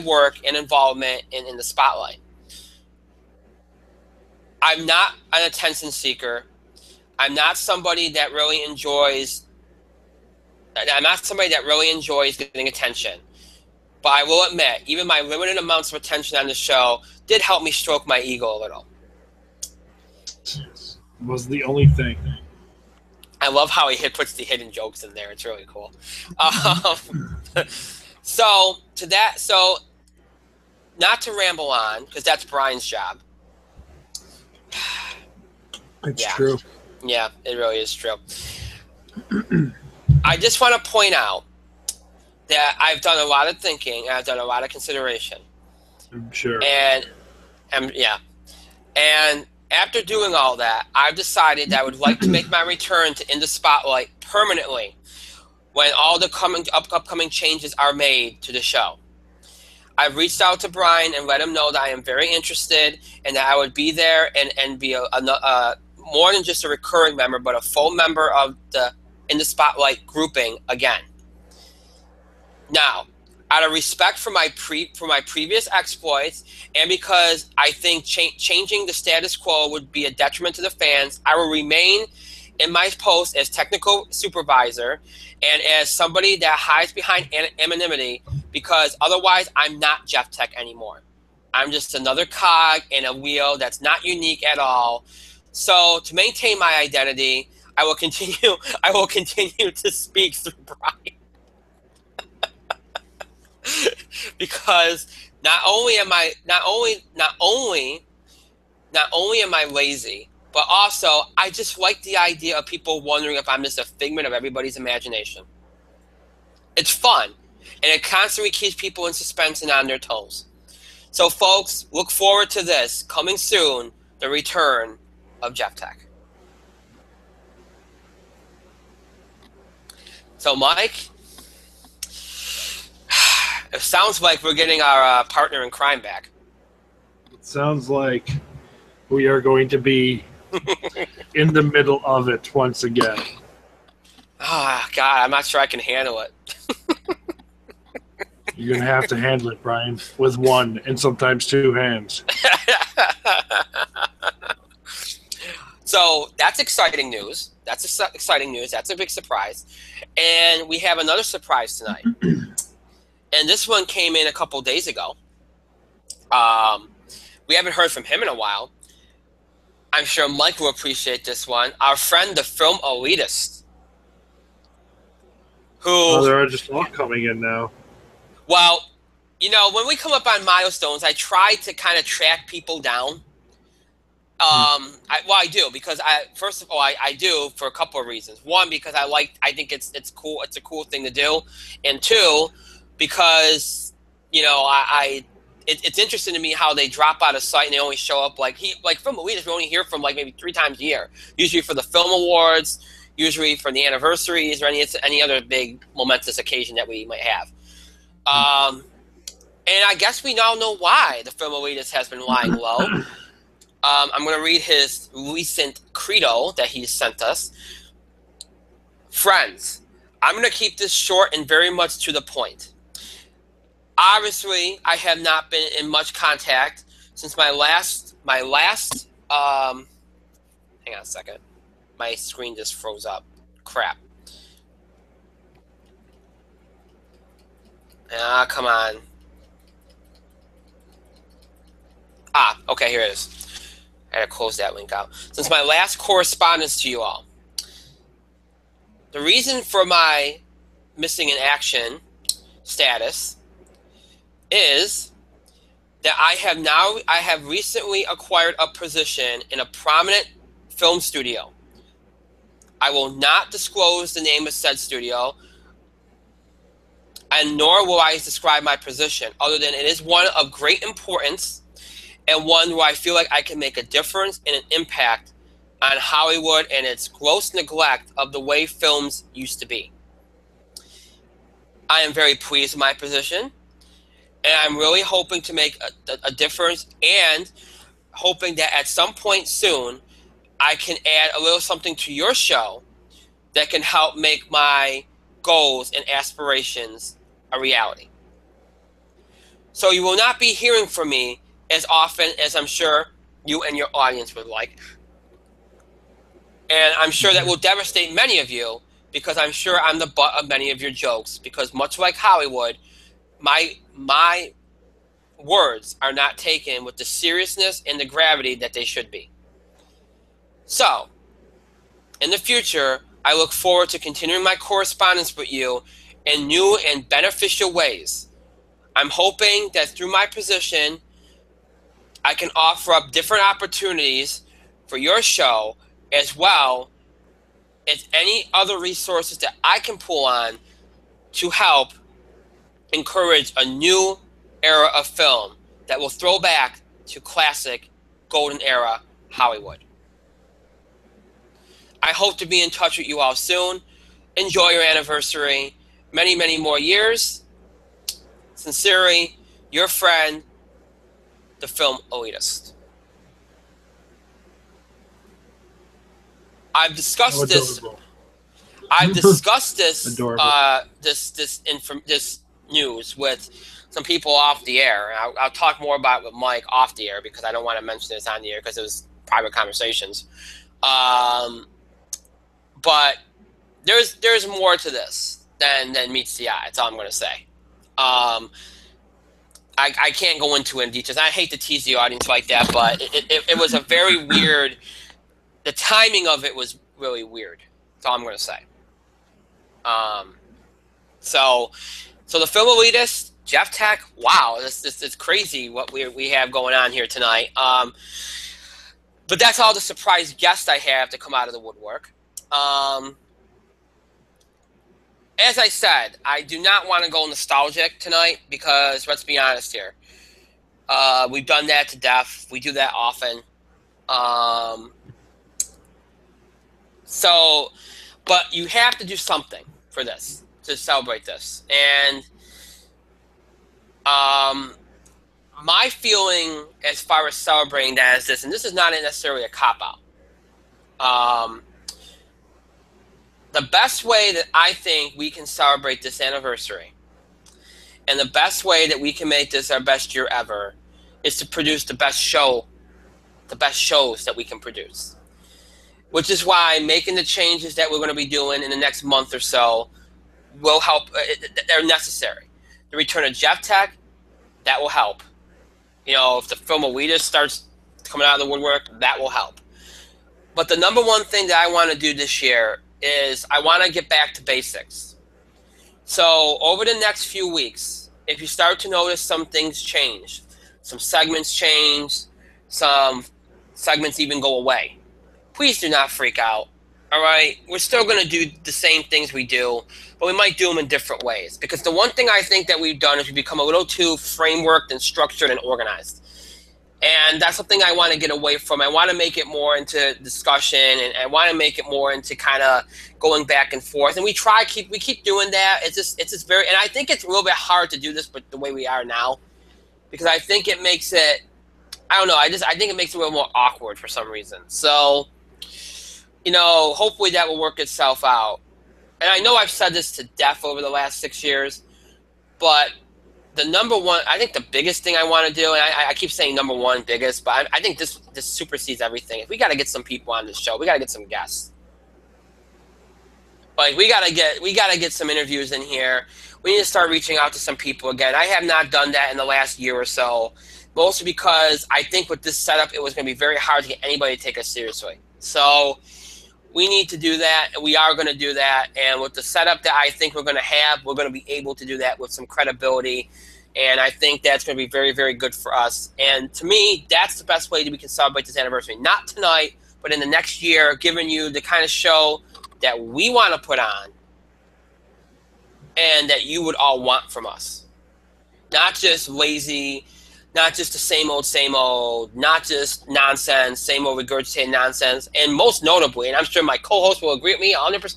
work and involvement in the spotlight. I'm not an attention seeker. I'm not somebody that really enjoys getting attention. But I will admit, even my limited amounts of attention on the show did help me stroke my ego a little. It was the only thing. I love how he puts the hidden jokes in there. It's really cool. So not to ramble on, because that's Brian's job. It's true. Yeah, it really is true. I just want to point out that I've done a lot of thinking and I've done a lot of consideration. I'm sure. And after doing all that, I've decided that I would like to make my return to In the Spotlight permanently when all the upcoming changes are made to the show. I've reached out to Brian and let him know that I am very interested and that I would be there and be a more than just a recurring member, but a full member of the In the Spotlight grouping again. Now, out of respect for my previous exploits, and because I think changing the status quo would be a detriment to the fans, I will remain in my post as technical supervisor and as somebody that hides behind anonymity, because otherwise I'm not Jeff Tech anymore. I'm just another cog in a wheel that's not unique at all. So to maintain my identity, I will continue to speak through Brian. Because not only am I lazy, but also I just like the idea of people wondering if I'm just a figment of everybody's imagination. It's fun, and it constantly keeps people in suspense and on their toes. So folks, look forward to this coming soon, the return of Jeff Tech. So Mike, it sounds like we're getting our partner in crime back. It sounds like we are going to be in the middle of it once again. Oh, God, I'm not sure I can handle it. You're going to have to handle it, Brian, with 1 and sometimes 2 hands. So that's exciting news. That's exciting news. That's a big surprise. And we have another surprise tonight. And this one came in a couple days ago. We haven't heard from him in a while. I'm sure Mike will appreciate this one. Our friend, the film elitist. They're just all coming in now. Well, when we come up on milestones, I try to kind of track people down. I do because first of all, I do for a couple of reasons. 1, because I think it's cool. It's a cool thing to do, and 2, because it's interesting to me how they drop out of sight and they only show up like Film Elitist. We only hear from like maybe 3 times a year, usually for the film awards. usually for the anniversaries or any other big momentous occasion that we might have. And I guess we now know why the film elitist has been lying low. I'm going to read his recent credo that he sent us. Friends, I'm going to keep this short and very much to the point. Obviously, I have not been in much contact since my last hang on a second. My screen just froze up. Crap. Come on. Okay, here it is. I had to close that link out. Since my last correspondence to you all, the reason for my missing in action status is that I have recently acquired a position in a prominent film studio. I will not disclose the name of said studio, and nor will I describe my position, other than it is one of great importance and one where I feel like I can make a difference and an impact on Hollywood and its gross neglect of the way films used to be. I am very pleased with my position, and I'm really hoping to make a difference and hoping that at some point soon I can add a little something to your show that can help make my goals and aspirations a reality. So you will not be hearing from me as often as I'm sure you and your audience would like. And I'm sure that will devastate many of you, because I'm sure I'm the butt of many of your jokes, because much like Hollywood, my words are not taken with the seriousness and the gravity that they should be. So, in the future, I look forward to continuing my correspondence with you in new and beneficial ways. I'm hoping that through my position, I can offer up different opportunities for your show, as well as any other resources that I can pull on to help encourage a new era of film that will throw back to classic golden era Hollywood. I hope to be in touch with you all soon. Enjoy your anniversary. Many, many more years. Sincerely, your friend, the Film Elitist. I've discussed this. I've discussed this this news with some people off the air. I'll talk more about it with Mike off the air, because I don't want to mention this on the air because it was private conversations. But there's more to this than meets the eye. That's all I'm going to say. I can't go into it in details. I hate to tease the audience like that, but it was a very weird. The timing of it was really weird. That's all I'm going to say. So the Film Elitist, Jeff Tech. Wow, it's crazy what we have going on here tonight. But that's all the surprise guest I have to come out of the woodwork. As I said, I do not want to go nostalgic tonight, because let's be honest here. We've done that to death. We do that often. But you have to do something for this, to celebrate this. And my feeling as far as celebrating that is this, and this is not necessarily a cop-out. The best way that I think we can celebrate this anniversary, and the best way that we can make this our best year ever, is to produce the best shows that we can produce. Which is why making the changes that we're going to be doing in the next month or so will help. They're necessary. The return of Jeff Tech, that will help. If the Film Elitist starts coming out of the woodwork, that will help. But the number one thing that I want to do this year is I want to get back to basics. So over the next few weeks, if you start to notice some things change, some segments change, some segments even go away, please do not freak out, all right? We're still going to do the same things we do, but we might do them in different ways. Because the one thing I think that we've done is we've become a little too frameworked and structured and organized. And that's something I want to get away from. I want to make it more into discussion, and I want to make it more into kind of going back and forth. And we keep doing that. It's just very, and I think it's a little bit hard to do this, but the way we are now, because I think it makes it, I don't know. I think it makes it a little more awkward for some reason. So, hopefully that will work itself out. And I know I've said this to death over the last 6 years, but the number one, I think the biggest thing I want to do, and I keep saying number one biggest, but I think this supersedes everything. If we got to get some people on this show, we got to get some guests. Like we got to get some interviews in here. We need to start reaching out to some people again. I have not done that in the last year or so, mostly because I think with this setup, it was going to be very hard to get anybody to take us seriously. So we need to do that, and we are going to do that. And with the setup that I think we're going to have, we're going to be able to do that with some credibility. And I think that's going to be very, very good for us. And to me, that's the best way that we can celebrate this anniversary. Not tonight, but in the next year, giving you the kind of show that we want to put on and that you would all want from us. Not just lazy, not just the same old, not just nonsense, same old regurgitated nonsense, and most notably, and I'm sure my co-host will agree with me 100%,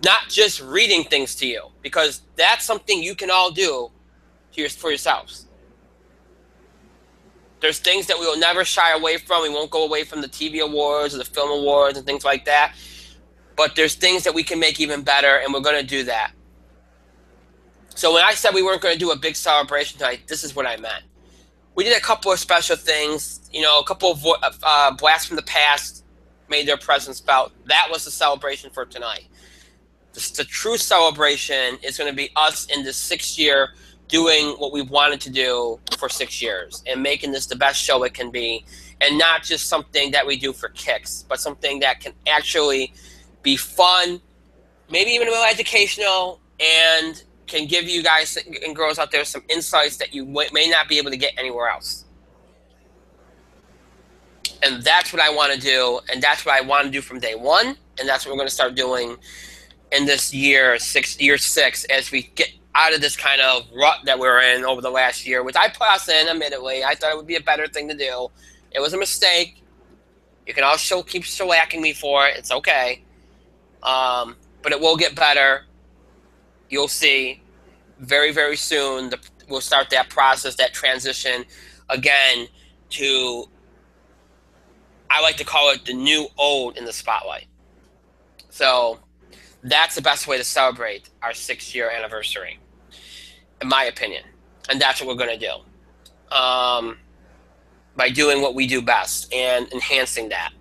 not just reading things to you, because that's something you can all do for yourselves. There's things that we will never shy away from. We won't go away from the TV awards or the film awards and things like that, but there's things that we can make even better, and we're going to do that. So when I said we weren't going to do a big celebration tonight, this is what I meant. We did a couple of special things, a couple of blasts from the past made their presence felt. That was the celebration for tonight. The true celebration is going to be us in this 6th year doing what we've wanted to do for 6 years and making this the best show it can be, and not just something that we do for kicks, but something that can actually be fun, maybe even a little educational, and can give you guys and girls out there some insights that you may not be able to get anywhere else. And that's what I want to do, and that's what I want to do from day one, and that's what we're going to start doing in this year 6, as we get out of this kind of rut that we're in over the last year, which I put us in, admittedly. I thought it would be a better thing to do. It was a mistake. You can all keep shellacking me for it. It's okay. But it will get better. You'll see very, very soon we'll start that process, that transition again to, I like to call it the new old in the spotlight. So that's the best way to celebrate our 6-year anniversary, in my opinion. And that's what we're going to do by doing what we do best and enhancing that.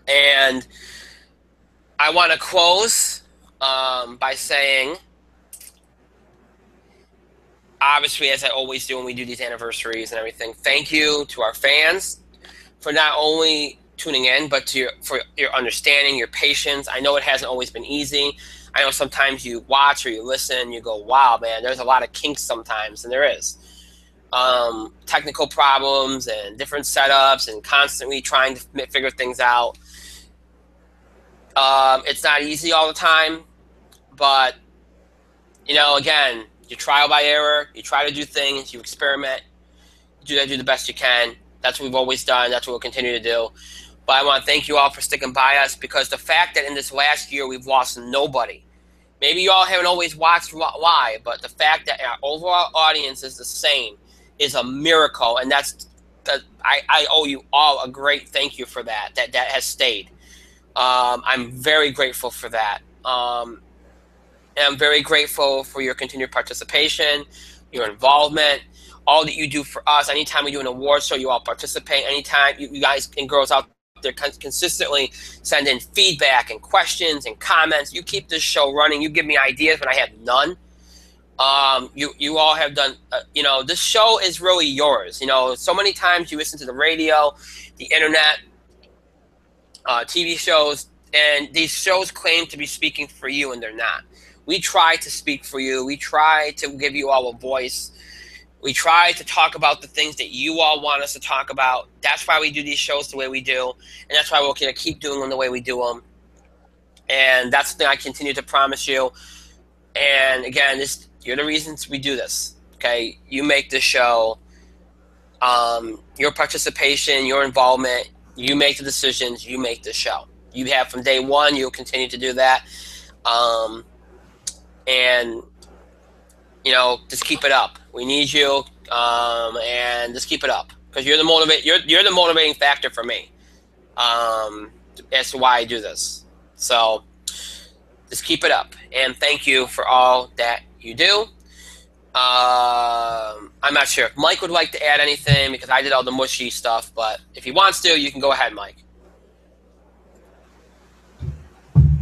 And I want to close by saying, obviously, as I always do when we do these anniversaries and everything, thank you to our fans for not only tuning in, but for your understanding, your patience. I know it hasn't always been easy. I know sometimes you watch or you listen, you go, wow, man, there's a lot of kinks sometimes, and there is. Technical problems and different setups and constantly trying to figure things out. It's not easy all the time, but, again, you trial by error, you try to do things, you experiment, you do the best you can. That's what we've always done. That's what we'll continue to do. But I want to thank you all for sticking by us, because the fact that in this last year we've lost nobody, maybe you all haven't always watched why, but the fact that our overall audience is the same is a miracle, and I owe you all a great thank you for that has stayed. I'm very grateful for that. And I'm very grateful for your continued participation, your involvement, all that you do for us. Anytime we do an award show, you all participate. Anytime you guys and girls out there consistently send in feedback and questions and comments. You keep this show running. You give me ideas when I have none. You all have done, this show is really yours. So many times you listen to the radio, the internet, TV shows, and these shows claim to be speaking for you, and they're not. We try to speak for you. We try to give you all a voice. We try to talk about the things that you all want us to talk about. That's why we do these shows the way we do, and that's why we're going to keep doing them the way we do them. And that's the thing I continue to promise you. And again, you're the reasons we do this. Okay, you make this show Your participation, your involvement, you make the decisions, you make the show. You have from day one, you'll continue to do that. And, just keep it up. We need you, and just keep it up. Because you're the motivating factor for me as to why I do this. So just keep it up. And thank you for all that you do. I'm not sure if Mike would like to add anything because I did all the mushy stuff, but if he wants to, you can go ahead, Mike.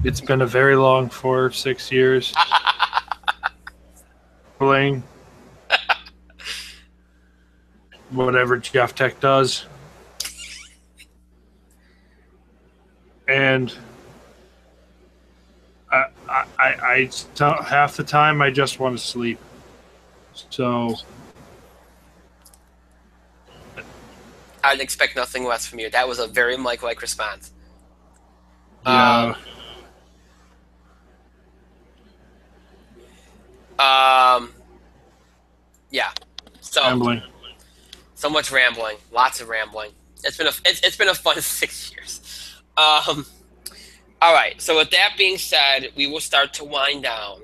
It's been a very long 4 or 6 years playing whatever Jeff Tech does. And I half the time I just want to sleep. So I'd expect nothing less from you. That was a very Mike-like response. yeah. Yeah. So Rambling. So much rambling, lots of rambling. It's been a fun 6 years. All right. So with that being said, we will start to wind down.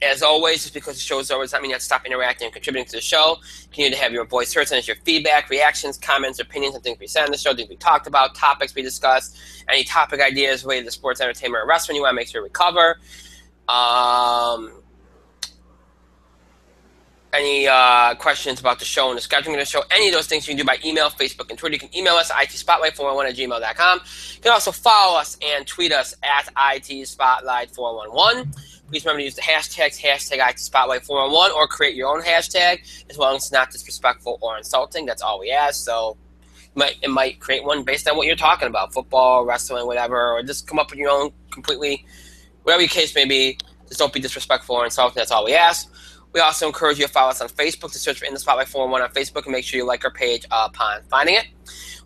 As always, just because the show is over does not mean you have to stop interacting and contributing to the show. Continue to have your voice heard, send us your feedback, reactions, comments, opinions, and things we said on the show, things we talked about, topics we discussed, any topic ideas related to sports, entertainment, or wrestling you want to make sure we cover. Any questions about the show and the scheduling of the show, any of those things you can do by email, Facebook, and Twitter. You can email us at itspotlight411@gmail.com. You can also follow us and tweet us at itspotlight411. Please remember to use the hashtags, hashtag itspotlight411, or create your own hashtag, as long as it's not disrespectful or insulting. That's all we ask. So it might create one based on what you're talking about, football, wrestling, whatever, or just come up with your own completely, whatever your case may be. Just don't be disrespectful or insulting. That's all we ask. We also encourage you to follow us on Facebook, to search for In the Spotlight 411 on Facebook, and make sure you like our page upon finding it.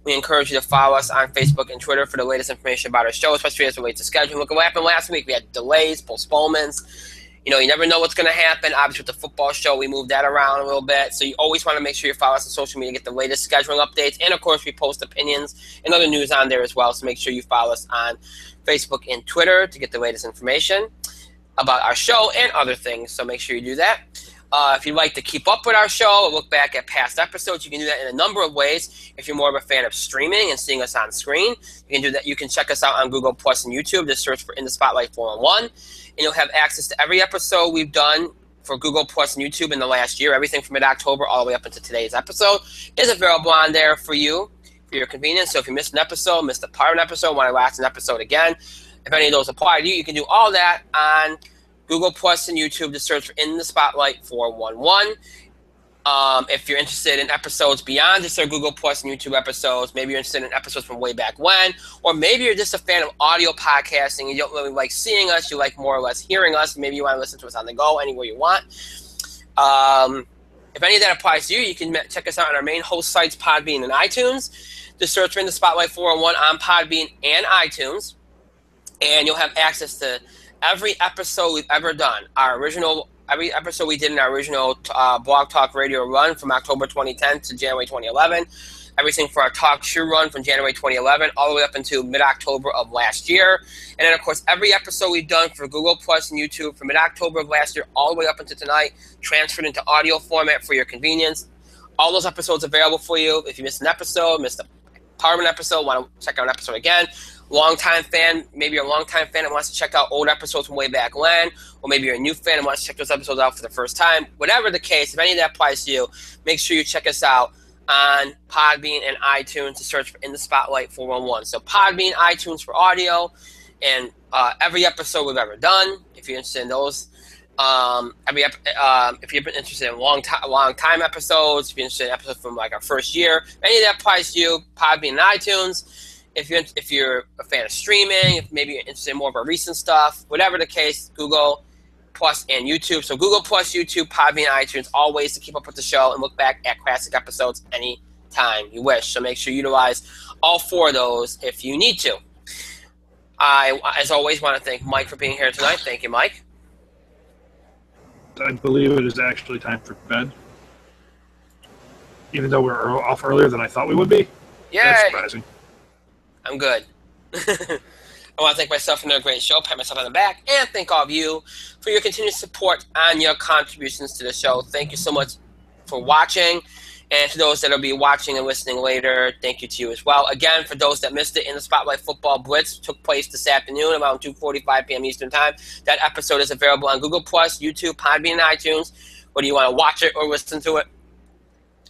We encourage you to follow us on Facebook and Twitter for the latest information about our show, especially as it relates to scheduling. Look at what happened last week. We had delays, postponements. You never know what's going to happen. Obviously, with the football show, we moved that around a little bit. So you always want to make sure you follow us on social media to get the latest scheduling updates. And, of course, we post opinions and other news on there as well. So make sure you follow us on Facebook and Twitter to get the latest information about our show and other things. So make sure you do that. If you'd like to keep up with our show or look back at past episodes, you can do that in a number of ways. If you're more of a fan of streaming and seeing us on screen, you can do that. You can check us out on Google Plus and YouTube. Just search for In the Spotlight 411, and you'll have access to every episode we've done for Google Plus and YouTube in the last year. Everything from mid-October all the way up into today's episode is available on there for you, for your convenience. So if you missed an episode, missed a part of an episode, want to watch an episode again, if any of those apply to you, you can do all that on Google Plus and YouTube to search for In the Spotlight 411. If you're interested in episodes beyond just our Google Plus and YouTube episodes, maybe you're interested in episodes from way back when, or maybe you're just a fan of audio podcasting and you don't really like seeing us, you like more or less hearing us, maybe you want to listen to us on the go anywhere you want. If any of that applies to you, you can check us out on our main host sites, Podbean and iTunes. Just search for In the Spotlight 411 on Podbean and iTunes, and you'll have access to every episode we've ever done. Every episode we did in our original Blog Talk Radio run from October 2010 to January 2011. Everything for our Talk Shoe run from January 2011 all the way up into mid-October of last year. And then, of course, every episode we've done for Google Plus and YouTube from mid-October of last year all the way up into tonight, transferred into audio format for your convenience. All those episodes available for you. If you missed an episode, missed a part of an episode, want to check out an episode again, longtime fan, maybe you're a longtime fan and wants to check out old episodes from way back when, or maybe you're a new fan and wants to check those episodes out for the first time. Whatever the case, if any of that applies to you, make sure you check us out on Podbean and iTunes to search for In the Spotlight 411. So Podbean, iTunes for audio, and every episode we've ever done, if you're interested in those. If you're interested in long time episodes, if you're interested in episodes from like our first year, any of that applies to you, Podbean and iTunes. If you're a fan of streaming, if maybe you're interested in more of our recent stuff, whatever the case, Google Plus and YouTube. So Google Plus, YouTube, Podbean, iTunes, all ways to keep up with the show and look back at classic episodes anytime you wish. So make sure you utilize all four of those if you need to. I, as always, want to thank Mike for being here tonight. Thank you, Mike. I believe it is actually time for bed. even though we're off earlier than I thought we would be. Yeah. That's surprising. I'm good. I want to thank myself for another great show, pat myself on the back, and thank all of you for your continued support and your contributions to the show. Thank you so much for watching. And to those that will be watching and listening later, thank you to you as well. Again, for those that missed it, In the Spotlight Football Blitz took place this afternoon around 2:45 p.m. Eastern Time. That episode is available on Google+, YouTube, Podbean, and iTunes. Whether you want to watch it or listen to it,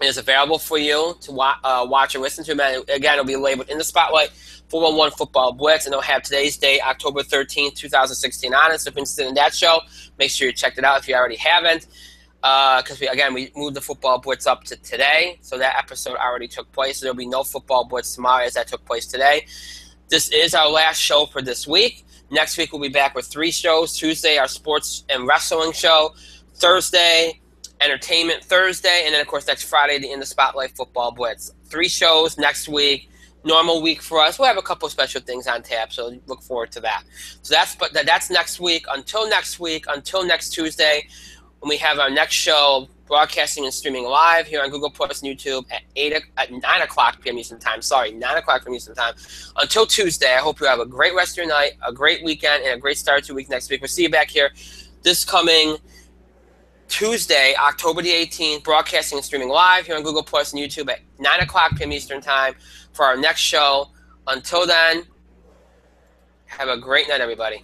it is available for you to watch and listen to. And again, it'll be labeled In the Spotlight 411 Football Blitz, and it'll have today's date, October 13th, 2016 on it. So if you're interested in that show, make sure you check it out if you already haven't. Because we moved the Football Blitz up to today, so that episode already took place. So there'll be no Football Blitz tomorrow as that took place today. This is our last show for this week. Next week we'll be back with 3 shows. Tuesday, our sports and wrestling show. Thursday, Entertainment Thursday. And then, of course, next Friday, the In the Spotlight Football Blitz. 3 shows next week. Normal week for us. We'll have a couple of special things on tap, so look forward to that. So that's next week. Until next Tuesday, when we have our next show broadcasting and streaming live here on Google Plus and YouTube at 9 o'clock p.m. Eastern Time. 9 o'clock p.m. Eastern Time. Until Tuesday, I hope you have a great rest of your night, a great weekend, and a great start to your week next week. We'll see you back here this coming Tuesday, October the 18th, broadcasting and streaming live here on Google Plus and YouTube at 9 o'clock p.m. Eastern Time for our next show. Until then, have a great night, everybody.